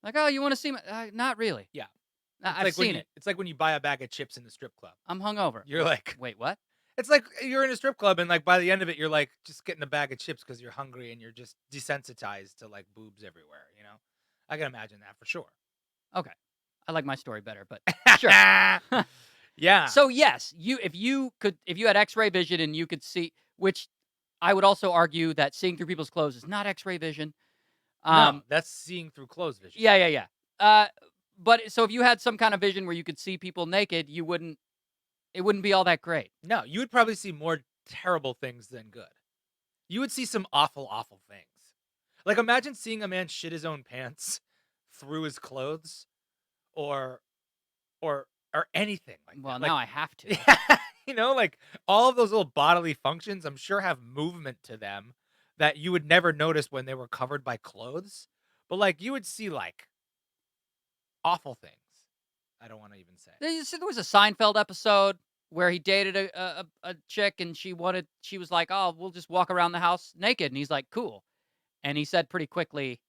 Like, oh, you want to see my? Not really. Yeah. I've seen it. It's like when you buy a bag of chips in the strip club. I'm hungover. You're like, Wait, what? it's like you're in a strip club and like by the end of it, you're like just getting a bag of chips because you're hungry and you're just desensitized to like boobs everywhere. You know, I can imagine that for sure. Okay. I like my story better, but sure. Yeah. So yes, if you had X-ray vision and you could see, which I would also argue that seeing through people's clothes is not X-ray vision. No, that's seeing through clothes vision. Yeah. But so if you had some kind of vision where you could see people naked, it wouldn't be all that great. No, you would probably see more terrible things than good. You would see some awful, awful things. Like imagine seeing a man shit his own pants through his clothes, or anything like Well, that. now I have to. Yeah, you know, like all of those little bodily functions, I'm sure have movement to them that you would never notice when they were covered by clothes. But like you would see like awful things. I don't want to even say. There was a Seinfeld episode where he dated a chick, and she was like, oh, we'll just walk around the house naked. And he's like, cool. And he said pretty quickly,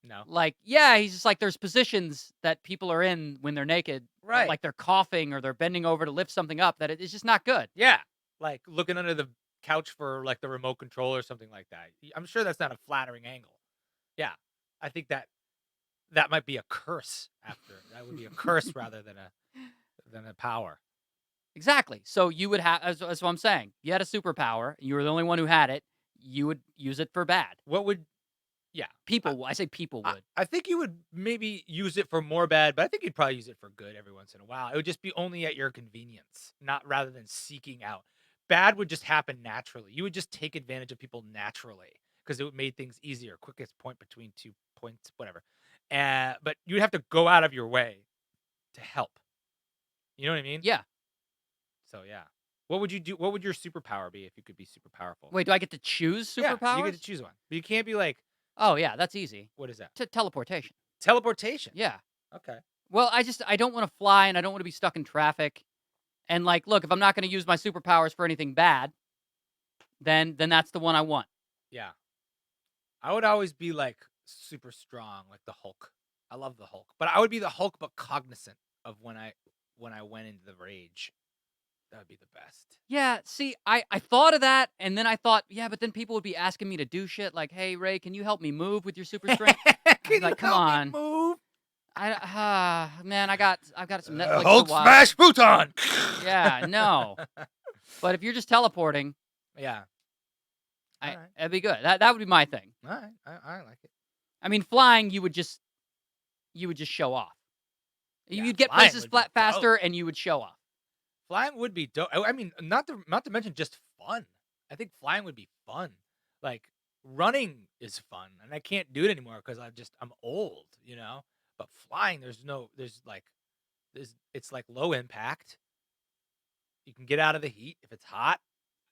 No. like, yeah, he's just like, there's positions that people are in when they're naked. Right. Like they're coughing or they're bending over to lift something up, that it's just not good. Yeah. Like looking under the couch for like the remote control or something like that. I'm sure that's not a flattering angle. Yeah. I think that might be a curse after. That would be a curse rather than a power. Exactly. So you would have, that's what I'm saying. You had a superpower. You were the only one who had it. You would use it for bad. What would, yeah. I say people would. I think you would maybe use it for more bad, but I think you'd probably use it for good every once in a while. It would just be only at your convenience, not rather than seeking out. Bad would just happen naturally. You would just take advantage of people naturally because it would make things easier. Quickest point between 2 points, whatever. But you'd have to go out of your way to help. You know what I mean? Yeah. So yeah. What would you do? What would your superpower be if you could be super powerful? Wait, do I get to choose Yeah, superpowers? you get to choose one. But you can't be like, Oh, yeah, that's easy. what is that? Teleportation. Teleportation. Yeah. Okay. Well, I don't want to fly, and I don't want to be stuck in traffic. And like, look, if I'm not going to use my superpowers for anything bad, then that's the one I want. Yeah. I would always be like super strong, like the Hulk. I love the Hulk, but I would be the Hulk, but cognizant of when I went into the rage. That would be the best. Yeah, see, I thought of that, and then I thought, yeah, but then people would be asking me to do shit like, "Hey, Ray, can you help me move with your super strength?" I'd be Can you like, "Come help me on, move? man, I've got some Netflix to Hulk watch." smash futon. Yeah, no. But if you're just teleporting, Yeah. All right. that'd be good. That would be my thing. All right. I like it. I mean, flying, you would just show off. Yeah, You'd get flying places would be faster, dope. and you would show off. Flying would be dope. I mean, not to mention just fun. I think flying would be fun. Like running is fun, and I can't do it anymore because I'm old, you know. But flying, it's like low impact. You can get out of the heat if it's hot.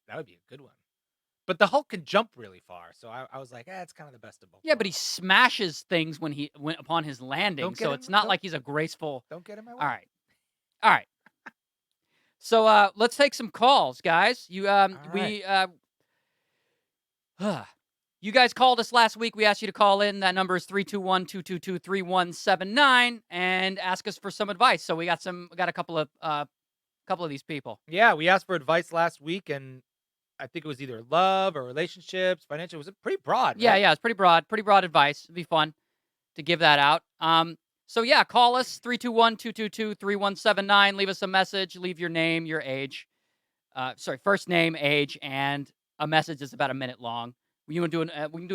That would be a good one. But the Hulk can jump really far, so I was like, it's kind of the best of both. Yeah, but he worlds. smashes things when upon his landing, Don't get so in it's my- not don't- like he's a graceful. Don't get in my way. All right. So let's take some calls, guys. You guys called us last week. We asked you to call in. That number is 321-222-3179 and ask us for some advice. So we got a couple of these people. Yeah, we asked for advice last week, and I think it was either love or relationships, financial. It was pretty broad. Yeah, right? yeah, it's pretty broad advice. It'd be fun to give that out. So yeah, call us 321-222-3179. Leave us a message. Leave your name, your age. First name, age, and a message that's about a minute long. We can do an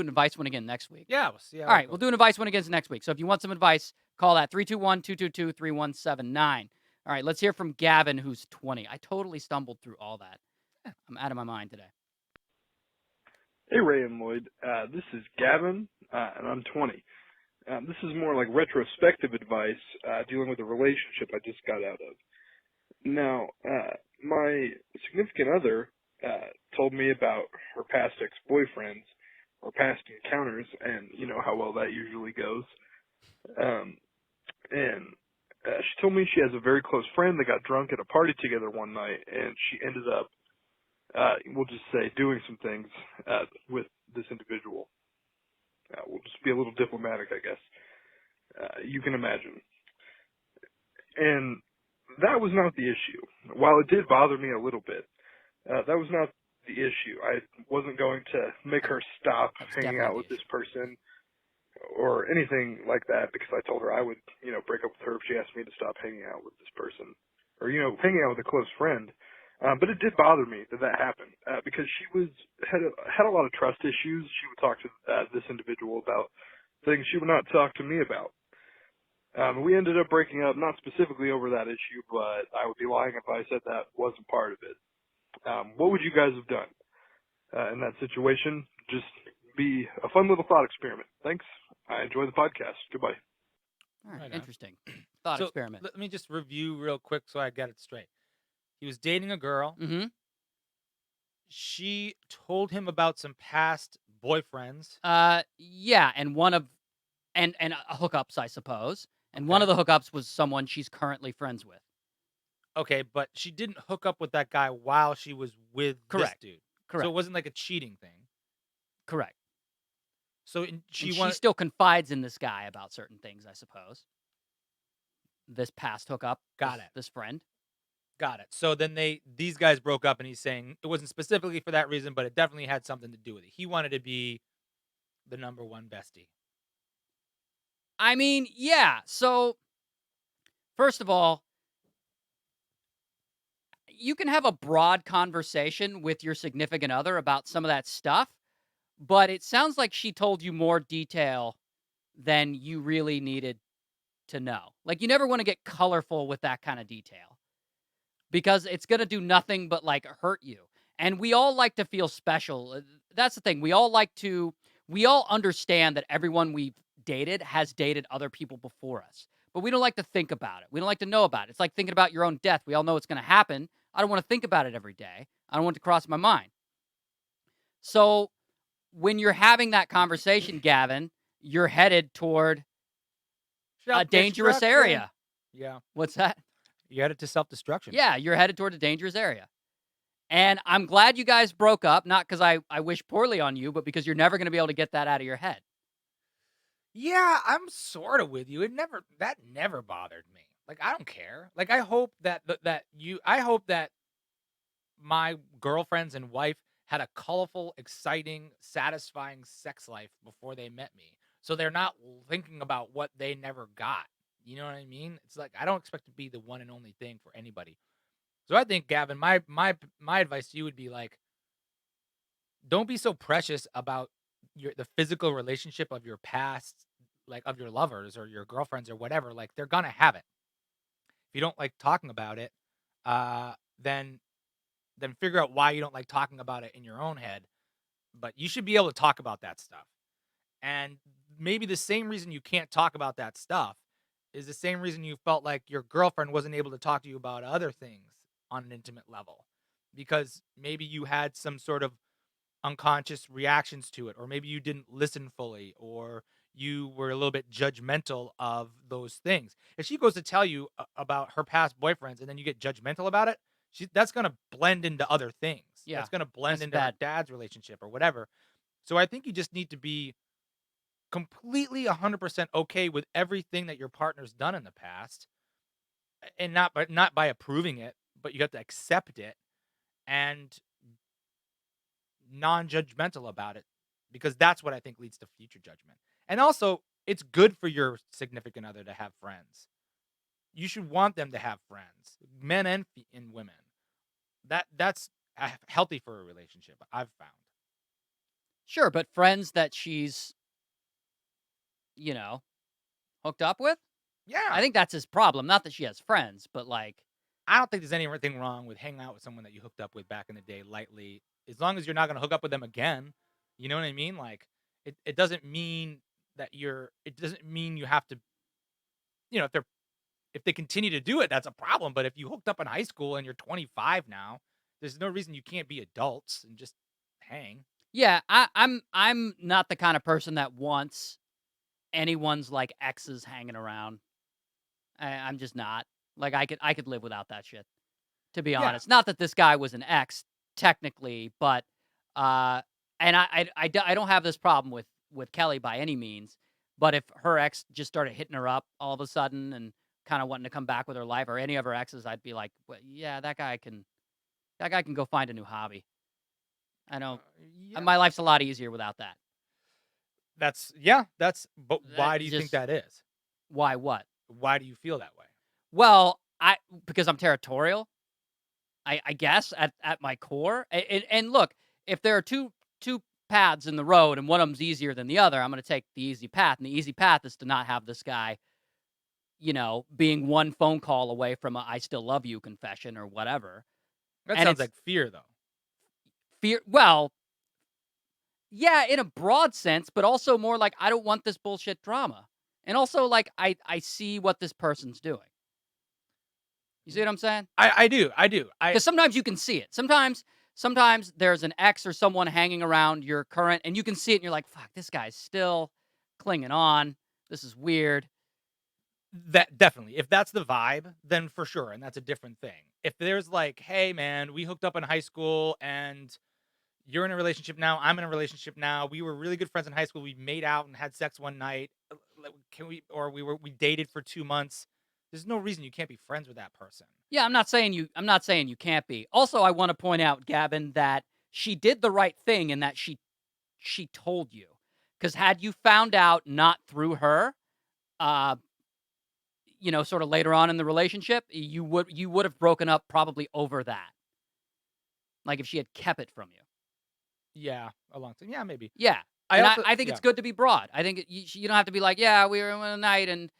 advice one again next week. Yeah, we'll see. All right, we'll do an advice one again next week. So if you want some advice, call that 321-222-3179. All right, let's hear from Gavin, who's 20. I totally stumbled through all that. I'm out of my mind today. Hey, Ray and Lloyd. This is Gavin, and I'm 20. This is more like retrospective advice dealing with a relationship I just got out of. Now, my significant other told me about her past ex-boyfriends or past encounters, and you know how well that usually goes. She told me she has a very close friend that got drunk at a party together one night, and she ended up, we'll just say, doing some things with this individual. We'll just be a little diplomatic, I guess. You can imagine. And that was not the issue. While it did bother me a little bit, that was not the issue. I wasn't going to make her stop hanging out with this person or anything like that, because I told her I would, break up with her if she asked me to stop hanging out with this person or, hanging out with a close friend. But it did bother me that happened because she had a lot of trust issues. She would talk to this individual about things she would not talk to me about. We ended up breaking up, not specifically over that issue, but I would be lying if I said that wasn't part of it. What would you guys have done in that situation? Just be a fun little thought experiment. Thanks. I enjoy the podcast. Goodbye. All right, interesting. Thought experiment. Let me just review real quick so I get it straight. He was dating a girl. Mm-hmm. She told him about some past boyfriends. Yeah, and and hookups, I suppose. And one of the hookups was someone she's currently friends with. Okay, but she didn't hook up with that guy while she was with this dude. Correct. So it wasn't like a cheating thing. Correct. So she still confides in this guy about certain things, I suppose. This past hookup. Got it. This friend. Got it. So then these guys broke up, and he's saying it wasn't specifically for that reason, but it definitely had something to do with it. He wanted to be the number one bestie. I mean, yeah. So, first of all, you can have a broad conversation with your significant other about some of that stuff, but it sounds like she told you more detail than you really needed to know. Like, you never want to get colorful with that kind of detail because it's going to do nothing but, hurt you. And we all like to feel special. That's the thing. We all understand that everyone we've dated has dated other people before us, but we don't like to think about it. We don't like to know about it. It's like thinking about your own death. We all know it's going to happen. I don't want to think about it every day. I don't want it to cross my mind. So when you're having that conversation, Gavin, you're headed toward Self-destruction. dangerous area. Yeah. What's that? You headed to self-destruction. Yeah, you're headed toward a dangerous area. And I'm glad you guys broke up, not because I wish poorly on you, but because you're never going to be able to get that out of your head. Yeah, I'm sort of with you. That never bothered me. Like, I don't care. Like, I hope I hope that my girlfriends and wife had a colorful, exciting, satisfying sex life before they met me. So they're not thinking about what they never got. You know what I mean? It's like, I don't expect to be the one and only thing for anybody. So I think, Gavin, my advice to you would be like, don't be so precious about the physical relationship of your past, like of your lovers or your girlfriends or whatever. Like, they're gonna have it. If you don't like talking about it, uh, then figure out why you don't like talking about it in your own head. But you should be able to talk about that stuff. And maybe the same reason you can't talk about that stuff is the same reason you felt like your girlfriend wasn't able to talk to you about other things on an intimate level, because maybe you had some sort of unconscious reactions to it, or maybe you didn't listen fully, or you were a little bit judgmental of those things. If she goes to tell you about her past boyfriends and then you get judgmental about it, that's going to blend into other things. Yeah, That's going to blend that's into her bad. dad's relationship or whatever. So I think you just need to be completely 100% okay with everything that your partner's done in the past, and not by approving it, but you have to accept it and non-judgmental about it, because that's what I think leads to future judgment. And also, it's good for your significant other to have friends. You should want them to have friends, men and women. That's healthy for a relationship, I've found. Sure, but friends that she's, hooked up with? Yeah. I think that's his problem. Not that she has friends, but like, I don't think there's anything wrong with hanging out with someone that you hooked up with back in the day lightly, as long as you're not going to hook up with them again. You know what I mean? Like, it doesn't mean it doesn't mean you have to, if they continue to do it, that's a problem. But if you hooked up in high school and you're 25 now, there's no reason you can't be adults and just hang. yeah, I'm not the kind of person that wants anyone's like exes hanging around. I'm just not. Like, I could live without that shit, to be Yeah. honest. Not that this guy was an ex technically, but and I don't have this problem with Kelly by any means. But if her ex just started hitting her up all of a sudden and kind of wanting to come back with her life, or any of her exes, I'd be like, well, yeah, that guy can go find a new hobby. I know Yeah. my life's a lot easier without that. But why That do you think just- that is? Why what? Why do you feel that way? Well, because I'm territorial, I guess at my core. And look, if there are two paths in the road and one of them's easier than the other, I'm going to take the easy path. And the easy path is to not have this guy, being one phone call away from a "I still love you" confession or whatever. That And sounds it's- like fear, though. Fear. Well, yeah, in a broad sense, but also more like I don't want this bullshit drama. And also, like, I see what this person's doing. You see what I'm saying? I do. Because sometimes you can see it. Sometimes there's an ex or someone hanging around your current, and you can see it, and you're like, "Fuck, this guy's still clinging on. This is weird." That definitely. If that's the vibe, then for sure, and that's a different thing. If there's like, hey man, we hooked up in high school and you're in a relationship now, I'm in a relationship now. We were really good friends in high school. We made out and had sex one night. We dated for 2 months. There's no reason you can't be friends with that person. Yeah, I'm not saying you can't be. Also, I want to point out, Gavin, that she did the right thing in that she told you. Because had you found out not through her, sort of later on in the relationship, you would have broken up probably over that. Like if she had kept it from you. Yeah, a long time. Yeah, maybe. Yeah. I I think it's good to be broad. I think you don't have to be like, yeah, we were one night and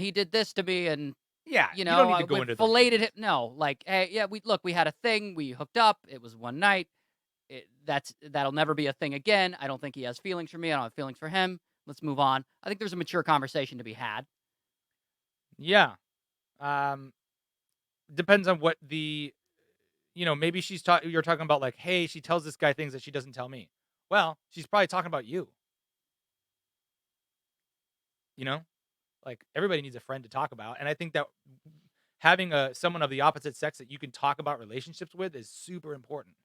he did this to me and Yeah, you don't need to go we into filleted it. No, like, hey, yeah, we had a thing. We hooked up. It was one night. That'll never be a thing again. I don't think he has feelings for me. I don't have feelings for him. Let's move on. I think there's a mature conversation to be had. Yeah. Depends on what maybe you're talking about like, hey, she tells this guy things that she doesn't tell me. Well, she's probably talking about you. Like everybody needs a friend to talk about, and I think that having someone of the opposite sex that you can talk about relationships with is super important.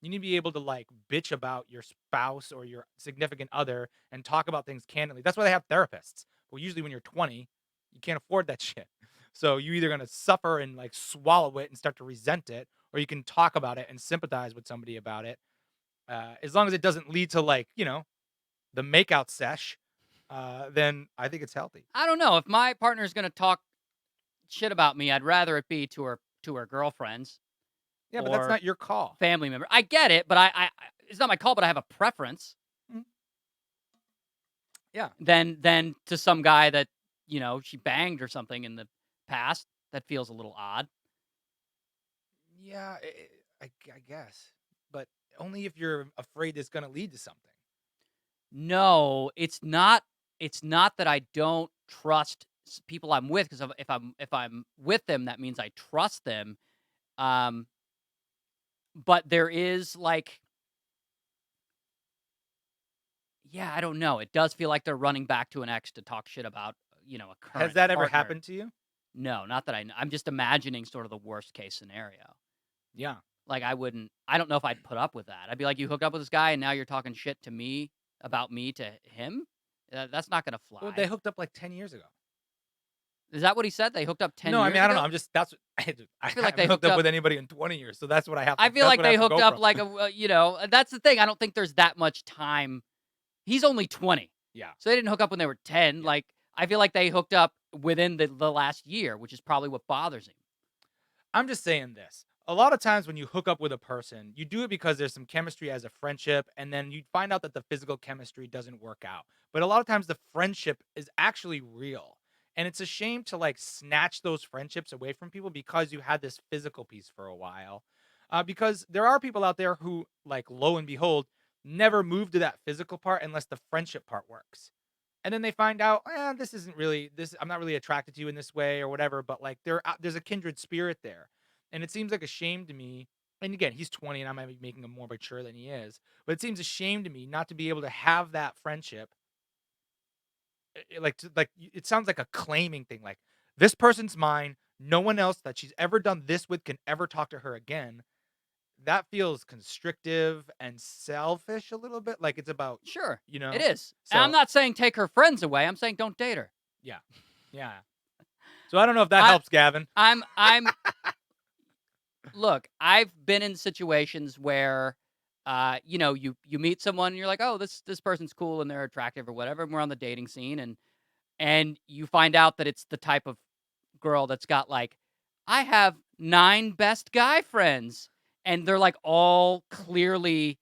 You need to be able to like bitch about your spouse or your significant other and talk about things candidly. That's why they have therapists. Well, usually when you're 20, you can't afford that shit. So you're either gonna suffer and like swallow it and start to resent it, or you can talk about it and sympathize with somebody about it. As long as it doesn't lead to like the makeout sesh, then I think it's healthy. I don't know. If my partner's gonna talk shit about me, I'd rather it be to her girlfriends Yeah, but that's or not your call. family member. I get it, but I it's not my call, but I have a preference. Mm. Yeah. Than to some guy that she banged or something in the past. That feels a little odd. Yeah, I guess, but only if you're afraid it's gonna lead to something. No, it's not. It's not that I don't trust people I'm with, because if I'm with them, that means I trust them. Um, but there is like, yeah, I don't know. It does feel like they're running back to an ex to talk shit about a current. Has that ever partner. happened to you? No, not that I know. I'm just imagining sort of the worst case scenario. Yeah. Like I don't know if I'd put up with that. I'd be like, you hooked up with this guy and now you're talking shit to me about me to him? That's not going to fly. Well, they hooked up like 10 years ago. Is that what he said? They hooked up 10 No, years I mean, I don't ago? know. I'm just, that's what, I feel like haven't they hooked hooked up up- with anybody in 20 years, so that's what I have to I feel that's like what I they have to hooked go up from. like that's the thing. I don't think there's that much time. He's only 20. Yeah. So they didn't hook up when they were 10. Yeah. Like, I feel like they hooked up within the last year, which is probably what bothers him. I'm just saying this. A lot of times when you hook up with a person, you do it because there's some chemistry as a friendship, and then you find out that the physical chemistry doesn't work out. But a lot of times the friendship is actually real. And it's a shame to like snatch those friendships away from people because you had this physical piece for a while. Because there are people out there who, like, lo and behold, never move to that physical part unless the friendship part works. And then they find out, this isn't really this. I'm not really attracted to you in this way or whatever. But like, there's a kindred spirit there, and it seems like a shame to me. And again, he's 20, and I might be making him more mature than he is. But it seems a shame to me not to be able to have that friendship. It sounds like a claiming thing. Like, this person's mine. No one else that she's ever done this with can ever talk to her again. That feels constrictive and selfish a little bit. Like, it's about, Sure. you know. It is. And I'm So- not saying take her friends away. I'm saying don't date her. Yeah. So I don't know if that helps, Gavin. I'm Look, I've been in situations where you meet someone and you're like, "Oh, this person's cool and they're attractive or whatever." And we're on the dating scene and you find out that it's the type of girl that's got like, "I have 9 best guy friends." And they're like all clearly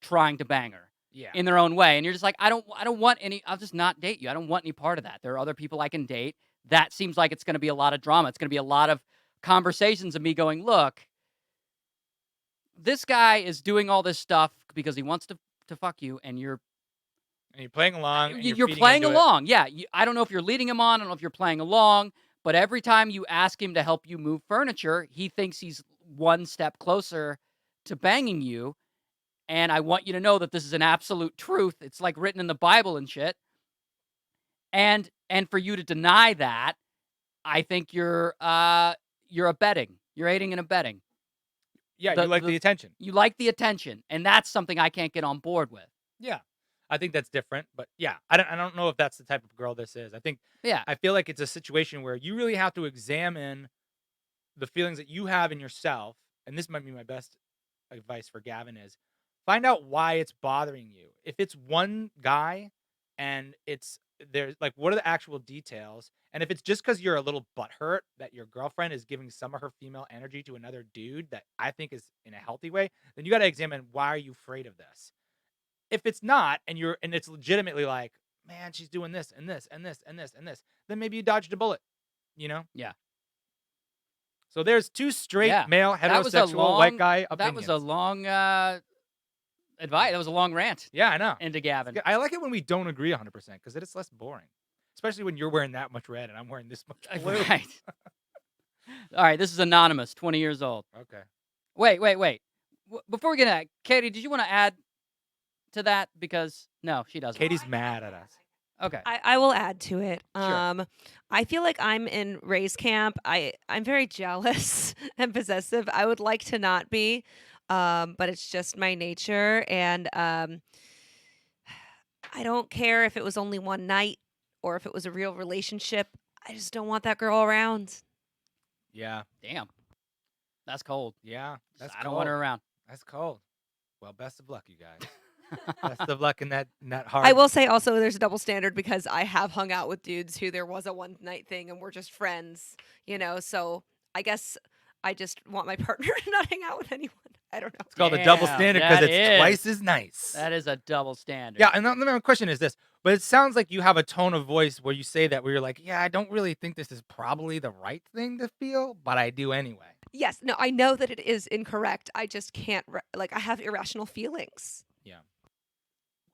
trying to bang her Yeah. in their own way. And you're just like, I don't want any, I'll just not date you. I don't want any part of that. There are other people I can date. That seems like it's going to be a lot of drama. It's going to be a lot of conversations of me going, look, this guy is doing all this stuff because he wants to fuck you, and you're playing along. And you're feeding playing into it. along. Yeah. I don't know if you're leading him on. I don't know if you're playing along. But every time you ask him to help you move furniture, he thinks he's one step closer to banging you. And I want you to know that this is an absolute truth. It's like written in the Bible and shit. And for you to deny that, I think you're abetting. You're aiding and abetting. Yeah, you like the attention. You like the attention, and that's something I can't get on board with. Yeah, I think that's different. But yeah, I don't know if that's the type of girl this is. I feel like it's a situation where you really have to examine the feelings that you have in yourself. And this might be my best advice for Gavin is find out why it's bothering you. If it's one guy and there's like, what are the actual details? And if it's just because you're a little butthurt that your girlfriend is giving some of her female energy to another dude that I think is in a healthy way, then you got to examine, why are you afraid of this? If it's not, and it's legitimately like, man, she's doing this and this and this and this and this, then maybe you dodged a bullet, Yeah. So there's 2 straight male heterosexual white guy opinions. That was a long advice. That was a long rant. Yeah, I know. Into Gavin. I like it when we don't agree 100% because it's less boring. Especially when you're wearing that much red and I'm wearing this much blue. Right. All right, this is anonymous, 20 years old. Okay. Wait. Before we get into that, Katie, did you want to add to that? Because no, she doesn't. Katie's mad at us. Okay. I will add to it. Sure. I feel like I'm in Ray's camp. I'm very jealous and possessive. I would like to not be, but it's just my nature, and I don't care if it was only one night or if it was a real relationship. I just don't want that girl around. Yeah. Damn. That's cold. Yeah. That's I don't want her around. That's cold. Well, best of luck, you guys. Best of luck in that hard. I will say also there's a double standard because I have hung out with dudes who there was a one night thing and we're just friends, so I guess I just want my partner to not hang out with anyone. I don't know. It's called a double Damn, standard because that it's is. twice as nice. That is a double standard. Yeah, and my question is this, but it sounds like you have a tone of voice where you say that where you're like, yeah, I don't really think this is probably the right thing to feel, but I do anyway. Yes, no, I know that it is incorrect. I just can't I have irrational feelings. Yeah.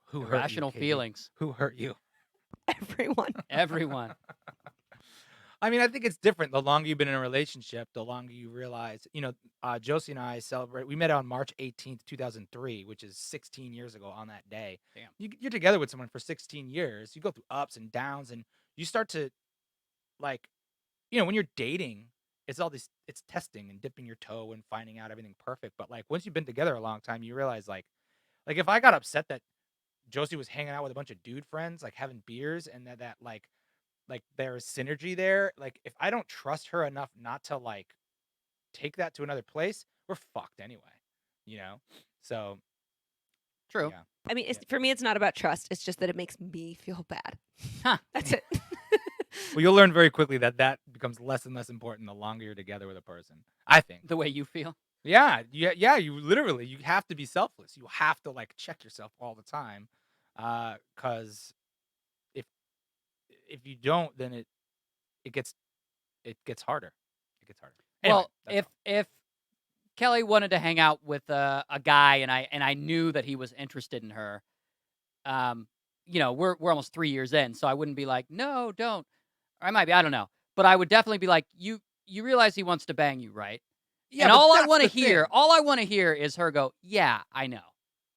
Who hurt you, Irrational Katie? feelings. Who hurt you? Everyone. Everyone. I mean, I think it's different. The longer you've been in a relationship, the longer you realize, Josie and I we met on March 18th, 2003, which is 16 years ago on that day. Damn. You're together with someone for 16 years. You go through ups and downs, and you start to, like, when you're dating, it's testing and dipping your toe and finding out everything perfect. But, like, once you've been together a long time, you realize, like if I got upset that Josie was hanging out with a bunch of dude friends, like, having beers, and that like there is synergy there. Like, if I don't trust her enough not to, like, take that to another place, we're fucked anyway, So, True. yeah. I mean, for me, it's not about trust. It's just that it makes me feel bad. Huh. That's it. Well, you'll learn very quickly that becomes less and less important the longer you're together with a person, I think. The way you feel. Yeah. You literally, you have to be selfless. You have to, like, check yourself all the time, because if you don't, then it gets harder. It gets harder. Anyway, Well, if Kelly wanted to hang out with a guy and I knew that he was interested in her, we're almost 3 years in, so I wouldn't be like, no, don't. Or I might be, I don't know, but I would definitely be like, you realize he wants to bang you, right? yeah, And but all I that's want to the hear, thing. all I want to hear is her go, yeah, I know.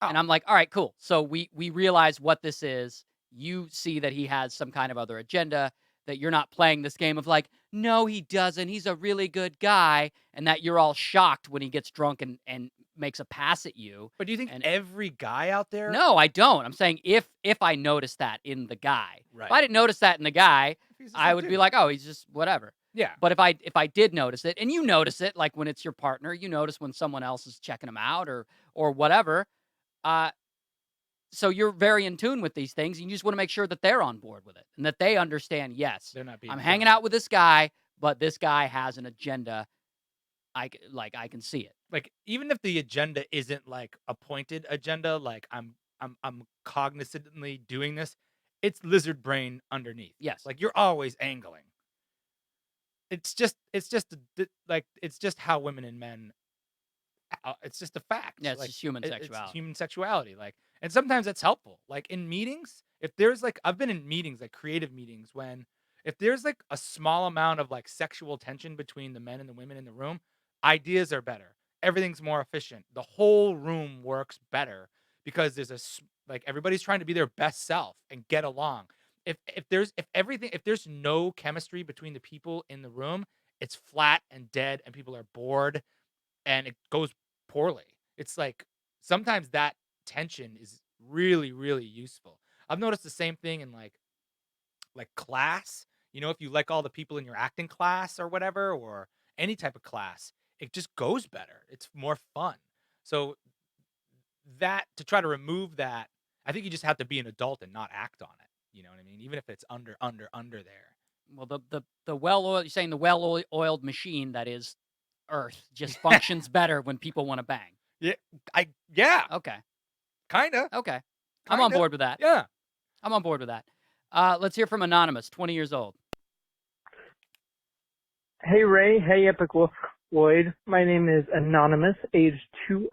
And Oh. I'm like, all right, cool. So we realize what this is. You see that he has some kind of other agenda, that you're not playing this game of like, no, he doesn't. He's a really good guy. And that you're all shocked when he gets drunk and makes a pass at you. But do you think And- every guy out there? No, I don't. I'm saying if I noticed that in the guy. Right. If I didn't notice that in the guy, He's just I a would be dude. like, oh, he's just whatever. Yeah. But if I did notice it, and you notice it, like when it's your partner, you notice when someone else is checking them out or whatever. So you're very in tune with these things, and you just want to make sure that they're on board with it and that they understand. Yes, They're not being I'm hanging dumb. out with this guy, but this guy has an agenda. I can see it. Like, even if the agenda isn't like a pointed agenda, like I'm cognizantly doing this, it's lizard brain underneath. Yes. Like, you're always angling. It's just how women and men. It's just a fact. Yeah, it's like, just human sexuality. It's human sexuality. Like, and sometimes it's helpful. Like in meetings, if there's like, I've been in meetings, like creative meetings, when if there's like a small amount of like sexual tension between the men and the women in the room, ideas are better. Everything's more efficient. The whole room works better because there's like everybody's trying to be their best self and get along. If there's no chemistry between the people in the room, it's flat and dead and people are bored and it goes poorly. It's like sometimes that tension is really, really useful. I've noticed the same thing in like class. If you like all the people in your acting class or whatever, or any type of class, it just goes better. It's more fun. So that to try to remove that, I think you just have to be an adult and not act on it. You know what I mean? Even if it's under there. Well, the well-oiled, you're saying the well-oiled machine that is Earth just functions better when people want to bang. Yeah, Okay. kinda. Okay. I'm on Kinda. board with that. Yeah. I'm on board with that. Let's hear from Anonymous, 20 years old. Hey Ray, hey Epic Wolf Lloyd. My name is Anonymous, age 20.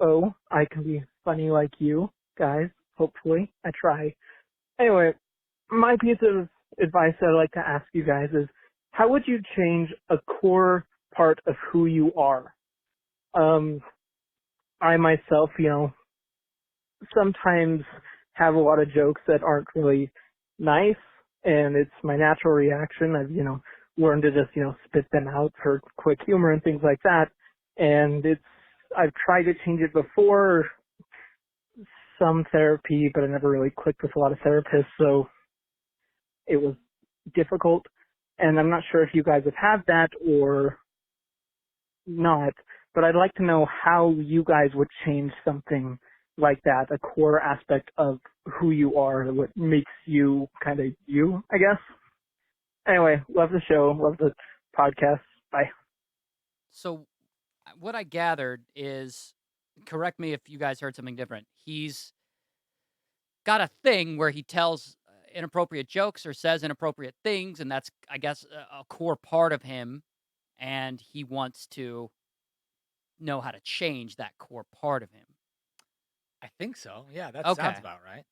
I can be funny like you guys, hopefully. I try. Anyway, my piece of advice that I'd like to ask you guys is, how would you change a core part of who you are? I myself, sometimes have a lot of jokes that aren't really nice, and it's my natural reaction. I've, learned to just, spit them out for quick humor and things like that. And I've tried to change it before, some therapy, but I never really clicked with a lot of therapists, so it was difficult. And I'm not sure if you guys have had that or not, but I'd like to know how you guys would change something like that, a core aspect of who you are, what makes you kind of you, I guess. Anyway, love the show, love the podcast. Bye. So what I gathered is, correct me if you guys heard something different. He's got a thing where he tells inappropriate jokes or says inappropriate things, and that's, I guess, a core part of him, and he wants to know how to change that core part of him. I think so. Yeah, that Okay. sounds about right.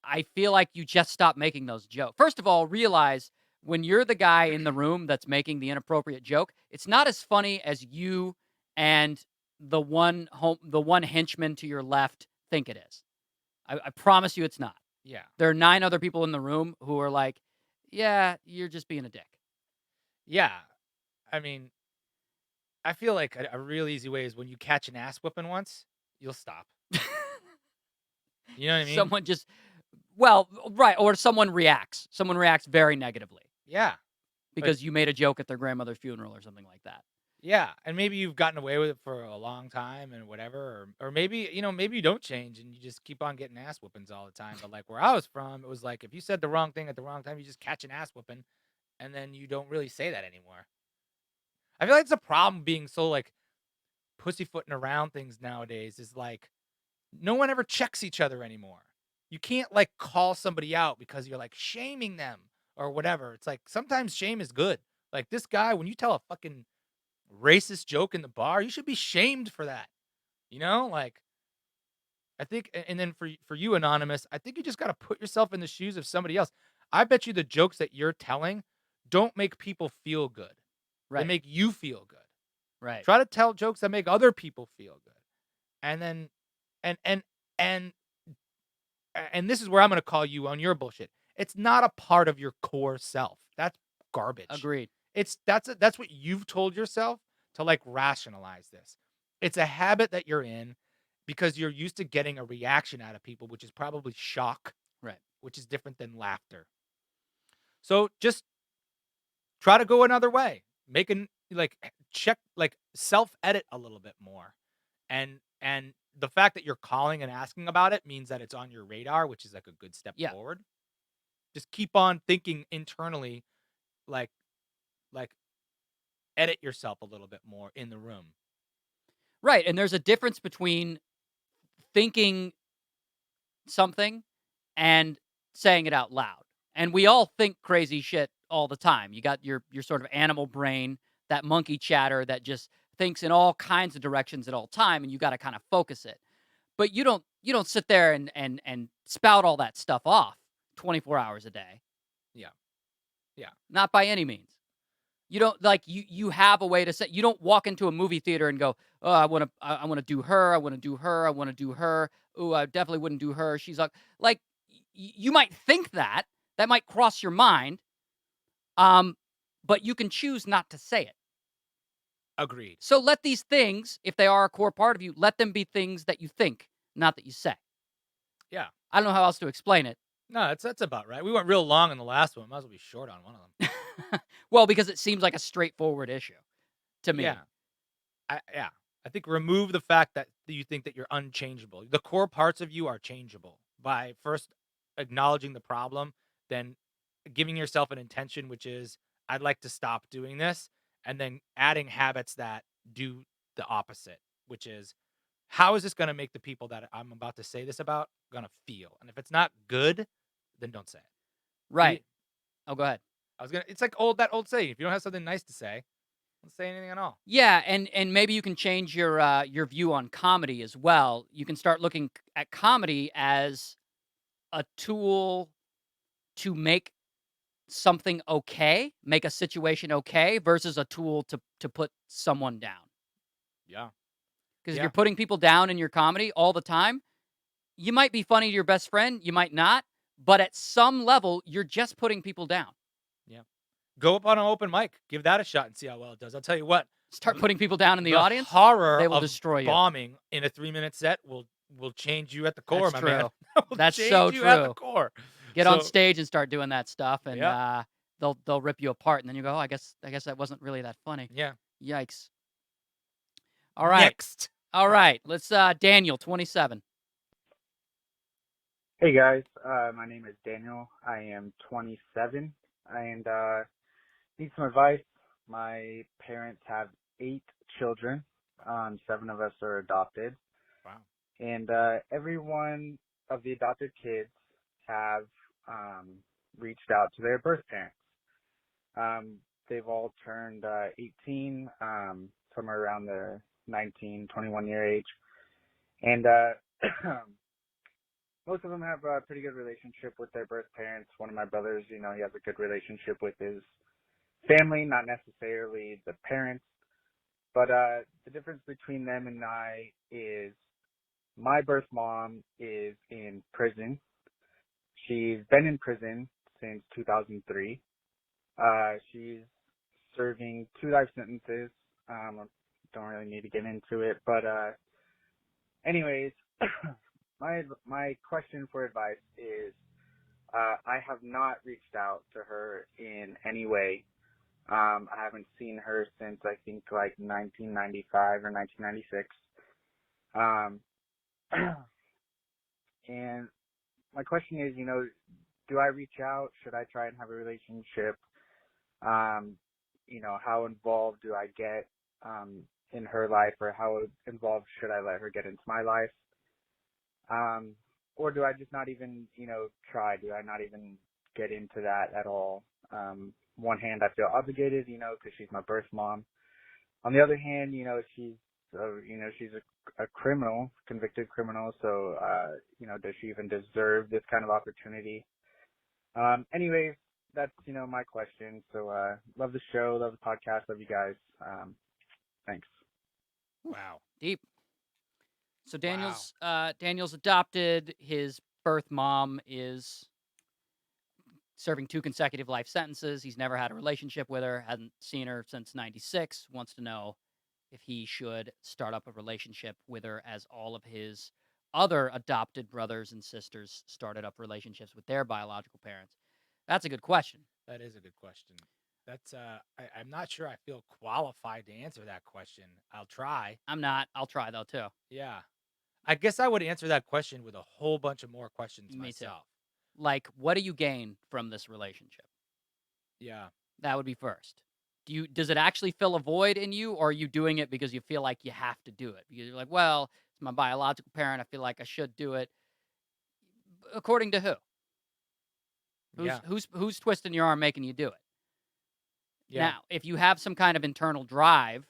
I feel like you just stop making those jokes. First of all, realize when you're the guy in the room that's making the inappropriate joke, it's not as funny as you and the one henchman to your left think it is. I promise you it's not. Yeah. There are 9 other people in the room who are like, yeah, you're just being a dick. Yeah. I mean, I feel like a real easy way is when you catch an ass whipping once, you'll stop. You know what I mean? Someone just, well, right, or someone reacts. Someone reacts very negatively Yeah. because you made a joke at their grandmother's funeral or something like that. Yeah, and maybe you've gotten away with it for a long time and whatever, or maybe maybe you don't change and you just keep on getting ass whoopings all the time. But like where I was from, it was like if you said the wrong thing at the wrong time, you just catch an ass whooping, and then you don't really say that anymore. I feel like it's a problem being so like pussyfooting around things nowadays. Is like no one ever checks each other anymore. You can't like call somebody out because you're like shaming them or whatever. It's like sometimes shame is good. Like this guy, when you tell a fucking racist joke in the bar, you should be shamed for that. Like I think, and then for you, Anonymous, I think you just got to put yourself in the shoes of somebody else. I bet you the jokes that you're telling don't make people feel good. They Right. make you feel good. Right. Try to tell jokes that make other people feel good. And then, and this is where I'm going to call you on your bullshit. It's not a part of your core self. That's garbage. Agreed. That's what you've told yourself to like rationalize this. It's a habit that you're in because you're used to getting a reaction out of people, which is probably shock, Right. which is different than laughter. So just try to go another way. Check self-edit a little bit more. And the fact that you're calling and asking about it means that it's on your radar, which is like a good step Yeah. forward. Just keep on thinking internally, like edit yourself a little bit more in the room. Right. And there's a difference between thinking something and saying it out loud. And we all think crazy shit all the time. You got your sort of animal brain, that monkey chatter that just thinks in all kinds of directions at all time, and you got to kind of focus it. But you don't sit there and spout all that stuff off 24 hours a day. Yeah. Yeah. Not by any means. You don't like you have a way to say. You don't walk into a movie theater and go, "Oh, I want to do her. I want to do her. I want to do her. Oh, I definitely wouldn't do her. She's like you might think that might cross your mind, but you can choose not to say it. Agreed. So let these things, if they are a core part of you, let them be things that you think, not that you say. Yeah. I don't know how else to explain it. No, that's about right. We went real long in the last one. Might as well be short on one of them. Well, because it seems like a straightforward issue to me. Yeah. I think remove the fact that you think that you're unchangeable. The core parts of you are changeable by first acknowledging the problem, then giving yourself an intention, which is I'd like to stop doing this, and then adding habits that do the opposite, which is how is this going to make the people that I'm about to say this about going to feel? And if it's not good, then don't say it. Right. Oh, go ahead. It's like that old saying, if you don't have something nice to say, don't say anything at all. Yeah, and maybe you can change your view on comedy as well. You can start looking at comedy as a tool to make something okay, make a situation okay, versus a tool to put someone down. Yeah. Because if you're putting people down in your comedy all the time, you might be funny to your best friend, you might not, but at some level, you're just putting people down. Yeah. Go up on an open mic. Give that a shot and see how well it does. I'll tell you what. Start putting people down in the audience. horror They will of destroy you. bombing in a 3-minute set will change you at the core, That's my man. true. Will That's change so you at the true. core. Get on So, stage and start doing that stuff, and Yeah. they'll rip you apart, and then you go, oh, I guess that wasn't really that funny. Yeah. Yikes. All right. Next. All right. Let's Daniel, 27. Hey guys, my name is Daniel. I am 27 and need some advice. My parents have 8 children. 7 of us are adopted. Wow. And every one of the adopted kids have reached out to their birth parents. They've all turned 18, somewhere around the 19, 21 year age. And most of them have a pretty good relationship with their birth parents. One of my brothers, he has a good relationship with his family, not necessarily the parents. But the difference between them and I is my birth mom is in prison. She's been in prison since 2003. She's serving 2 life sentences. Don't really need to get into it, but anyways, my question for advice is, I have not reached out to her in any way. I haven't seen her since I think like 1995 or 1996. And my question is, do I reach out? Should I try and have a relationship? How involved do I get in her life, or how involved should I let her get into my life? Or do I just not even, try? Do I not even get into that at all? One hand, I feel obligated, because she's my birth mom. On the other hand, she's a criminal, convicted criminal. So, does she even deserve this kind of opportunity? Anyways, that's, my question. So, love the show, love the podcast, love you guys. Thanks. Wow. Deep. So Daniel's adopted. His birth mom is serving 2 consecutive life sentences. He's never had a relationship with her, hadn't seen her since 96, wants to know if he should start up a relationship with her as all of his other adopted brothers and sisters started up relationships with their biological parents. That's a good question. That is a good question. That's I'm not sure I feel qualified to answer that question. I'll try. I'm not. I'll try, though, too. Yeah. I guess I would answer that question with a whole bunch of more questions Me too. myself. Like, what do you gain from this relationship? Yeah. That would be first. Does it actually fill a void in you, or are you doing it because you feel like you have to do it? Because you're like, well, it's my biological parent. I feel like I should do it. According to who? Who's twisting your arm making you do it? Yeah. Now, if you have some kind of internal drive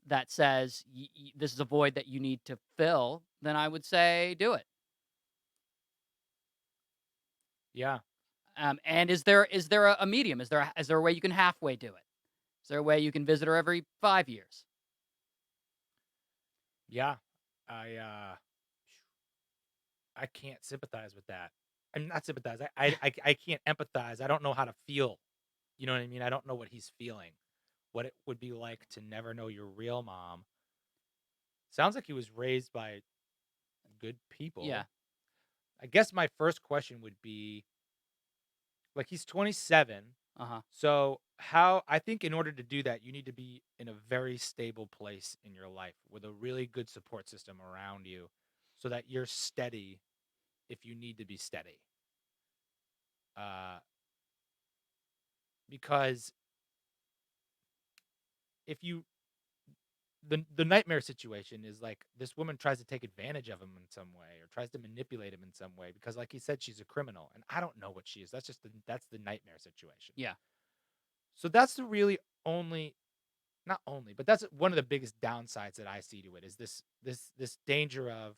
that says this is a void that you need to fill, then I would say do it. Yeah. And is there a medium? Is there a way you can halfway do it? Is there a way you can visit her every 5 years? Yeah. I can't sympathize with that. I'm not sympathize. I can't empathize. I don't know how to feel. You know what I mean? I don't know what he's feeling. What it would be like to never know your real mom. Sounds like he was raised by good people. Yeah. I guess my first question would be, like, he's 27. Uh-huh. So I think in order to do that, you need to be in a very stable place in your life with a really good support system around you so that you're steady if you need to be steady. Because if you, the nightmare situation is like this woman tries to take advantage of him in some way or tries to manipulate him in some way because, like he said, she's a criminal and I don't know what she is. That's the nightmare situation. Yeah. So that's the really not only, but that's one of the biggest downsides that I see to it is this danger of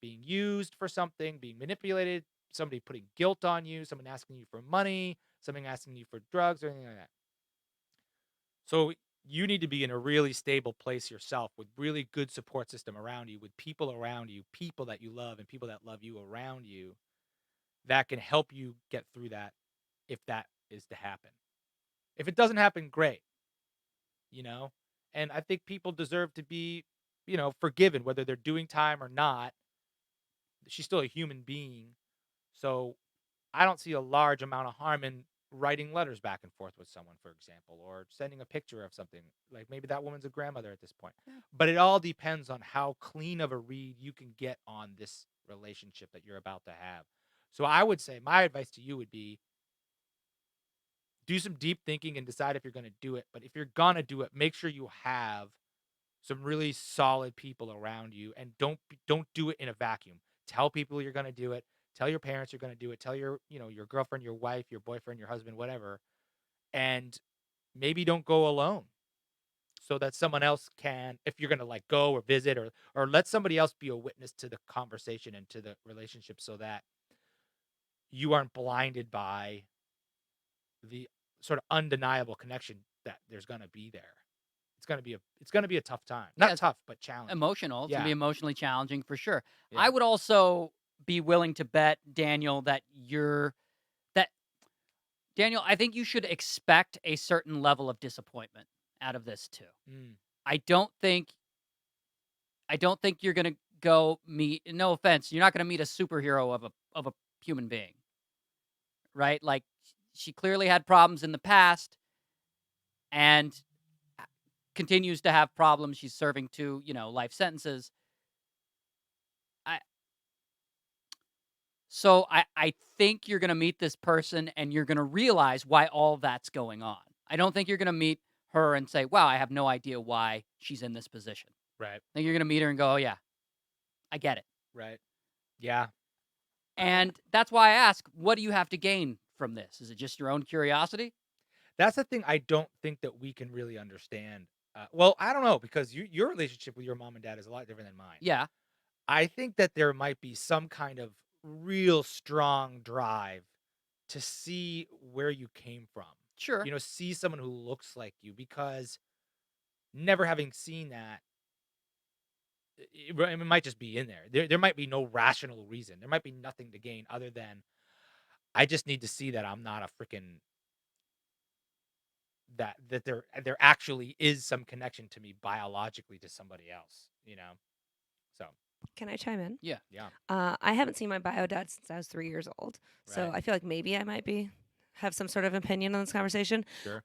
being used for something, being manipulated, somebody putting guilt on you, someone asking you for money, something asking you for drugs or anything like that. So you need to be in a really stable place yourself with really good support system around you, with people around you, people that you love and people that love you around you. that can help you get through that if that is to happen. If it doesn't happen, great, you know? And I think people deserve to be, forgiven, whether they're doing time or not. She's still a human being. So I don't see a large amount of harm in writing letters back and forth with someone, for example, or sending a picture of something. Like maybe that woman's a grandmother at this point. Yeah. But it all depends on how clean of a read you can get on this relationship that you're about to have. So I would say my advice to you would be do some deep thinking and decide if you're going to do it. But if you're going to do it, make sure you have some really solid people around you, and don't do it in a vacuum. Tell people you're going to do it. Tell your parents you're going to do it. Tell your girlfriend, your wife, your boyfriend, your husband, whatever. And maybe don't go alone, so that someone else can, if you're going to like go or visit, or let somebody else be a witness to the conversation and to the relationship, so that you aren't blinded by the sort of undeniable connection that there's going to be there. It's going to be a tough time. Yeah, Not it's tough, but challenging. emotional. It's gonna be Yeah. emotionally challenging for sure. Yeah. I would also be willing to bet, Daniel, that Daniel, I think you should expect a certain level of disappointment out of this too. Mm. I don't think you're gonna go meet. No offense, you're not gonna meet a superhero of a human being, right? Like she clearly had problems in the past, and continues to have problems. She's serving 2, life sentences. So I think you're gonna meet this person and you're gonna realize why all that's going on. I don't think you're gonna meet her and say, "Wow, I have no idea why she's in this position." Right. I think you're gonna meet her and go, "Oh yeah, I get it." Right. Yeah. And that's why I ask, what do you have to gain from this? Is it just your own curiosity? That's the thing I don't think that we can really understand. Well, I don't know, because your relationship with your mom and dad is a lot different than mine. Yeah. I think that there might be some kind of real strong drive to see where you came from. Sure. See someone who looks like you, because never having seen that, it might just be in there. There might be no rational reason. There might be nothing to gain other than I just need to see that I'm not a freaking that there actually is some connection to me biologically to somebody else. So Can I chime in? Yeah. yeah, I haven't seen my bio dad since I was 3 years old, so right, I feel like maybe I might have some sort of opinion on this conversation. sure,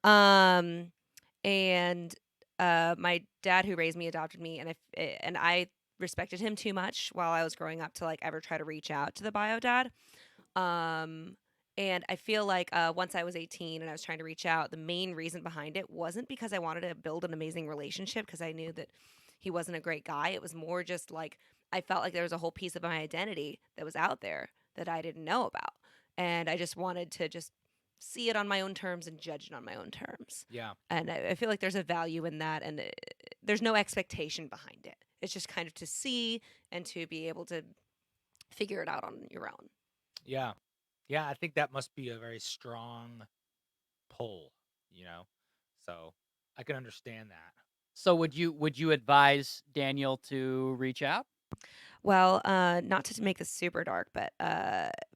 And my dad who raised me adopted me, and I respected him too much while I was growing up to like ever try to reach out to the bio dad. Um, and I feel like once I was 18 and I was trying to reach out, the main reason behind it wasn't because I wanted to build an amazing relationship because I knew that he wasn't a great guy. It was more just like I felt like there was a whole piece of my identity that was out there that I didn't know about. And I just wanted to just see it on my own terms and judge it on my own terms. yeah, And I feel like there's a value in that. And there's no expectation behind it. It's just kind of to see and to be able to figure it out on your own. yeah, yeah. I think that must be a very strong pull. So I can understand that. So would you advise Daniel to reach out? Well, not to make this super dark, but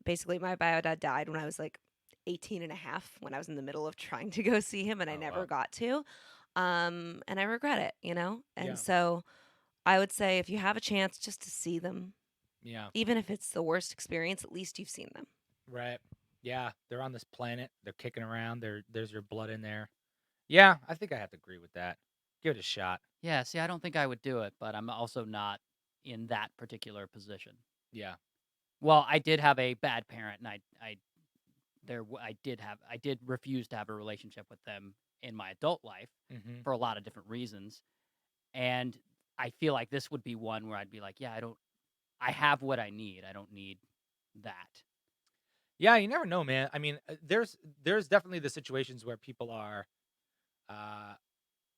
basically my bio dad died when I was like 18 and a half, when I was in the middle of trying to go see him and I Oh, never wow. got to. And I regret it, you know? And Yeah. so I would say if you have a chance just to see them, Yeah, even if it's the worst experience, at least you've seen them. right. Yeah, they're on this planet. They're kicking around. There's your blood in there. Yeah, I think I have to agree with that. Give it a shot. Yeah, see, I don't think I would do it, but I'm also not in that particular position. Yeah. Well, I did have a bad parent, and I did refuse to have a relationship with them in my adult life Mm-hmm. for a lot of different reasons. And I feel like this would be one where I'd be like, yeah, I have what I need. I don't need that. Yeah, you never know, man. I mean, there's definitely the situations where people are uh,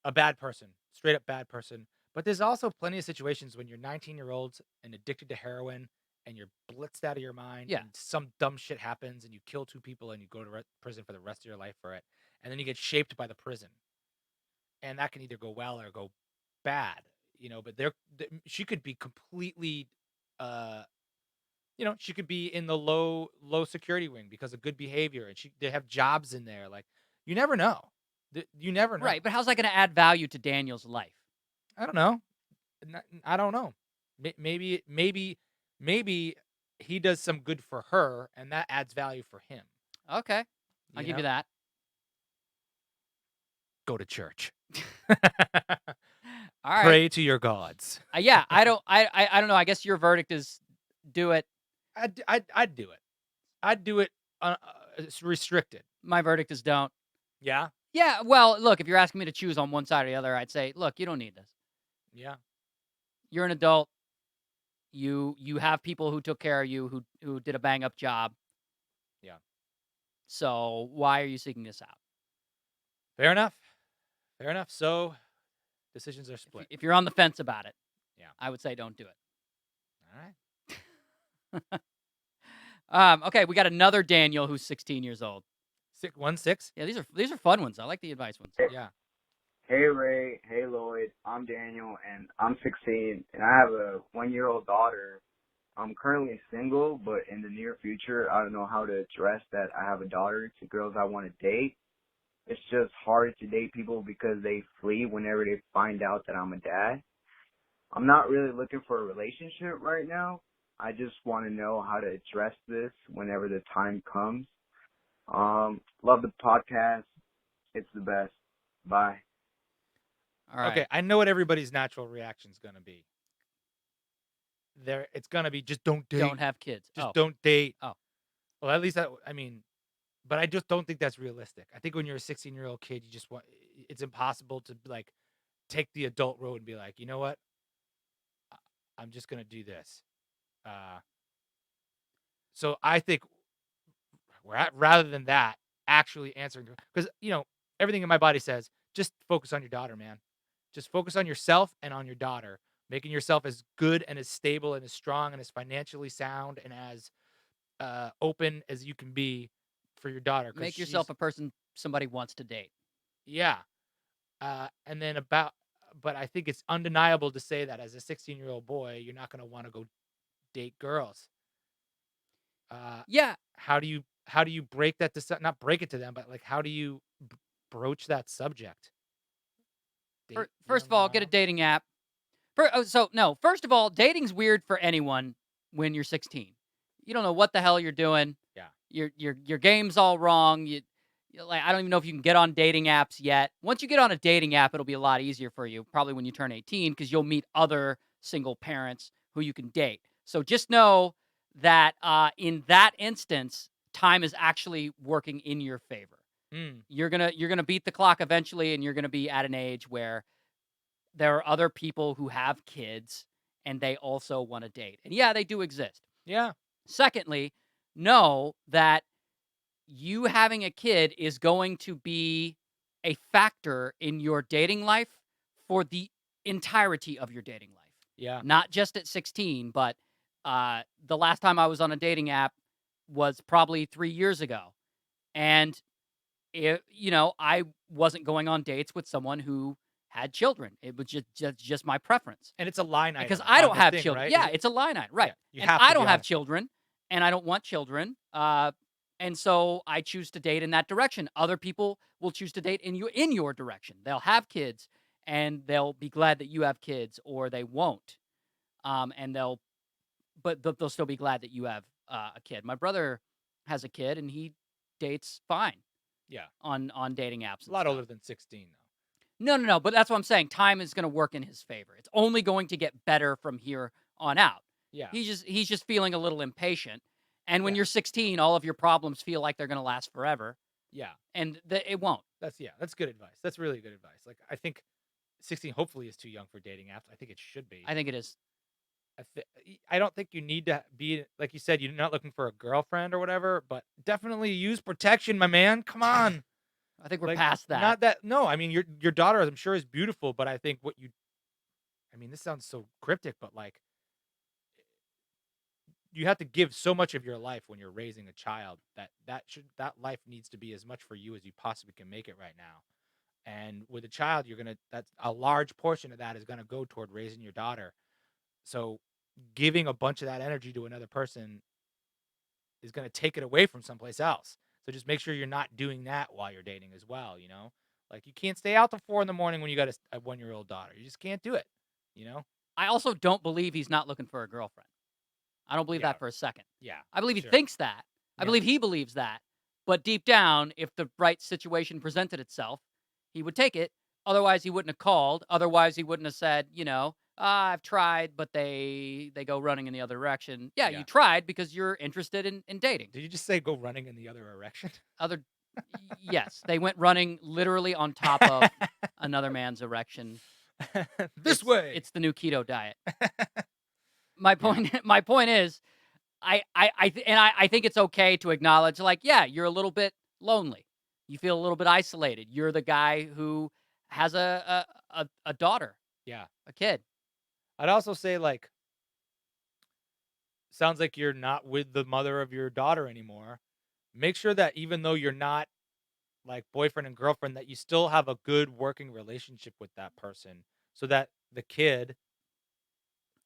a bad person, straight up bad person. But there's also plenty of situations when you're 19-year-olds and addicted to heroin, and you're blitzed out of your mind, Yeah. and some dumb shit happens, and you kill 2 people, and you go to prison for the rest of your life for it, and then you get shaped by the prison, and that can either go well or go bad. But she could be completely uh, she could be in the low security wing because of good behavior, and they have jobs in there. Like, you never know. You never know. Right, but how's that going to add value to Daniel's life? I don't know. I don't know. Maybe he does some good for her, and that adds value for him. Okay, I'll give you that. Go to church. All right. Pray to your gods. Yeah, I don't know. I guess your verdict is do it. I'd do it. I'd do it restricted. My verdict is don't. Yeah. Yeah. Well, look, if you're asking me to choose on one side or the other, I'd say, look, you don't need this. Yeah. You're an adult. You have people who took care of you, who did a bang up job. Yeah. So why are you seeking this out? Fair enough. Fair enough. So decisions are split. If you're on the fence about it, yeah, I would say don't do it. All right. Okay, we got another Daniel who's 16 years old. 6. Yeah, these are fun ones. I like the advice ones. Yeah. Hey Ray, hey Lloyd, I'm Daniel and I'm 16 and I have a 1-year-old daughter. I'm currently single, but in the near future, I don't know how to address that I have a daughter to girls I want to date. It's just hard to date people because they flee whenever they find out that I'm a dad. I'm not really looking for a relationship right now. I just want to know how to address this whenever the time comes. Love the podcast. It's the best. Bye. All right. Okay, I know what everybody's natural reaction is going to be. It's going to be just don't date. Don't have kids. Just don't date. Oh. Well, at least but I just don't think that's realistic. I think when you're a 16-year-old kid, it's impossible to like take the adult road and be like, you know what? I'm just going to do this. So I think rather than that, actually answering, because, everything in my body says, just focus on your daughter, man. Just focus on yourself and on your daughter, making yourself as good and as stable and as strong and as financially sound and as open as you can be for your daughter. Make yourself a person somebody wants to date. Yeah. And then but I think it's undeniable to say that as a 16-year-old boy, you're not going to want to go date girls. Yeah. How do you break that not break it to them, but like, how do you broach that subject? First of all, get a dating app. First of all, dating's weird for anyone when you're 16. You don't know what the hell you're doing. Yeah. Your game's all wrong. I don't even know if you can get on dating apps yet. Once you get on a dating app, it'll be a lot easier for you, probably when you turn 18, because you'll meet other single parents who you can date. So just know that in that instance, time is actually working in your favor. You're gonna beat the clock eventually, and you're gonna be at an age where there are other people who have kids and they also want to date. And yeah, they do exist. Yeah. Secondly, know that you having a kid is going to be a factor in your dating life for the entirety of your dating life. Yeah. Not just at 16, but the last time I was on a dating app was probably 3 years ago. And I wasn't going on dates with someone who had children. It was just my preference. And it's a line item. Because I don't have thing, children. right? Yeah, it's a line item. Right. Yeah, and I don't have children, and I don't want children. And so I choose to date in that direction. Other people will choose to date in your direction. They'll have kids, and they'll be glad that you have kids, or they won't. And they'll still be glad that you have a kid. My brother has a kid, and he dates fine. Yeah. On dating apps. A lot older than 16, though. No. But that's what I'm saying. Time is going to work in his favor. It's only going to get better from here on out. Yeah. He's just feeling a little impatient. And when you're 16, all of your problems feel like they're going to last forever. Yeah. And it won't. That's good advice. That's really good advice. Like, I think 16 hopefully is too young for dating apps. I think it should be. I think it is. I don't think you need to be, like you said, you're not looking for a girlfriend or whatever, but definitely use protection, my man. Come on. I think we're past that. Not that. No, I mean, your daughter, I'm sure, is beautiful, but I think this sounds so cryptic, but like, you have to give so much of your life when you're raising a child that life needs to be as much for you as you possibly can make it right now. And with a child, that's a large portion of that is going to go toward raising your daughter. So giving a bunch of that energy to another person is going to take it away from someplace else. So just make sure you're not doing that while you're dating as well, you know? Like you can't stay out till 4 in the morning when you got a 1-year-old daughter. You just can't do it, you know? I also don't believe he's not looking for a girlfriend. I don't believe Yeah. that for a second. Yeah. I believe he sure. thinks that. I Yeah. believe he believes that. But deep down, if the right situation presented itself, he would take it. Otherwise, he wouldn't have called. Otherwise, he wouldn't have said, I've tried, but they go running in the other direction. Yeah, Yeah. you tried because you're interested in dating. Did you just say go running in the other erection? Yes, they went running literally on top of another man's erection. This way. It's the new keto diet. My point is, I think it's okay to acknowledge, like, yeah, you're a little bit lonely. You feel a little bit isolated. You're the guy who has a daughter, Yeah. a kid. I'd also say, like, sounds like you're not with the mother of your daughter anymore. Make sure that even though you're not like boyfriend and girlfriend, that you still have a good working relationship with that person so that the kid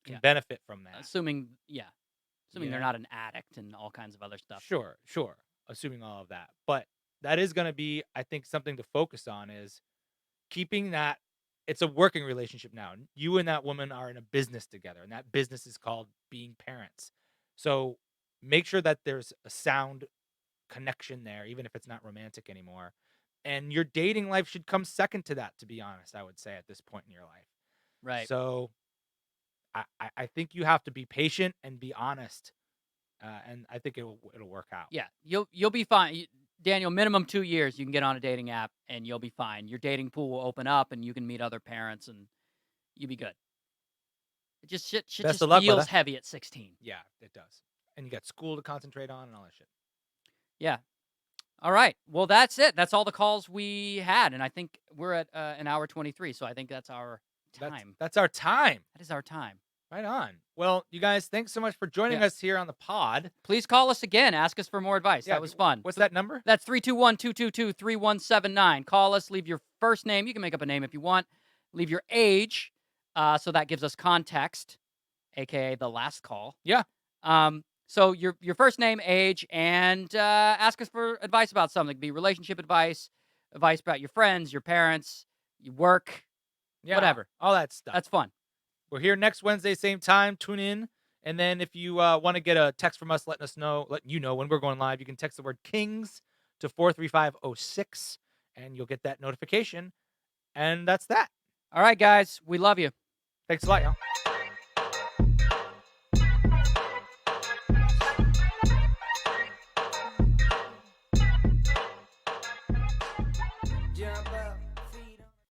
can Yeah. benefit from that. Assuming they're Yeah. not an addict and all kinds of other stuff. Sure. Assuming all of that. But that is going to be, I think, something to focus on is keeping that. It's a working relationship now. You and that woman are in a business together, and that business is called being parents. So make sure that there's a sound connection there, even if it's not romantic anymore. And your dating life should come second to that, to be honest, I would say at this point in your life. Right. So I think you have to be patient and be honest. And I think it'll work out. Yeah, you'll be fine. Daniel, minimum 2 years, you can get on a dating app and you'll be fine. Your dating pool will open up and you can meet other parents and you'll be good. It just shit Best just of luck, feels brother. heavy at 16. Yeah, it does. And you got school to concentrate on and all that shit. Yeah. All right. Well, that's it. That's all the calls we had, and I think we're at an hour 23. So I think that's our time. That's our time. That is our time. Right on. Well, you guys, thanks so much for joining Yeah. us here on the pod. Please call us again. Ask us for more advice. Yeah, That was fun. What's that number? That's 321-222-3179. Call us. Leave your first name. You can make up a name if you want. Leave your age, so that gives us context, aka the last call. Yeah. So your first name, age, and ask us for advice about something. It could be relationship advice about your friends, your parents, your work, whatever. All that stuff. That's fun. We're here next Wednesday, same time. Tune in. And then if you want to get a text from us, letting you know when we're going live, you can text the word Kings to 43506, and you'll get that notification. And that's that. All right, guys. We love you. Thanks a lot, y'all.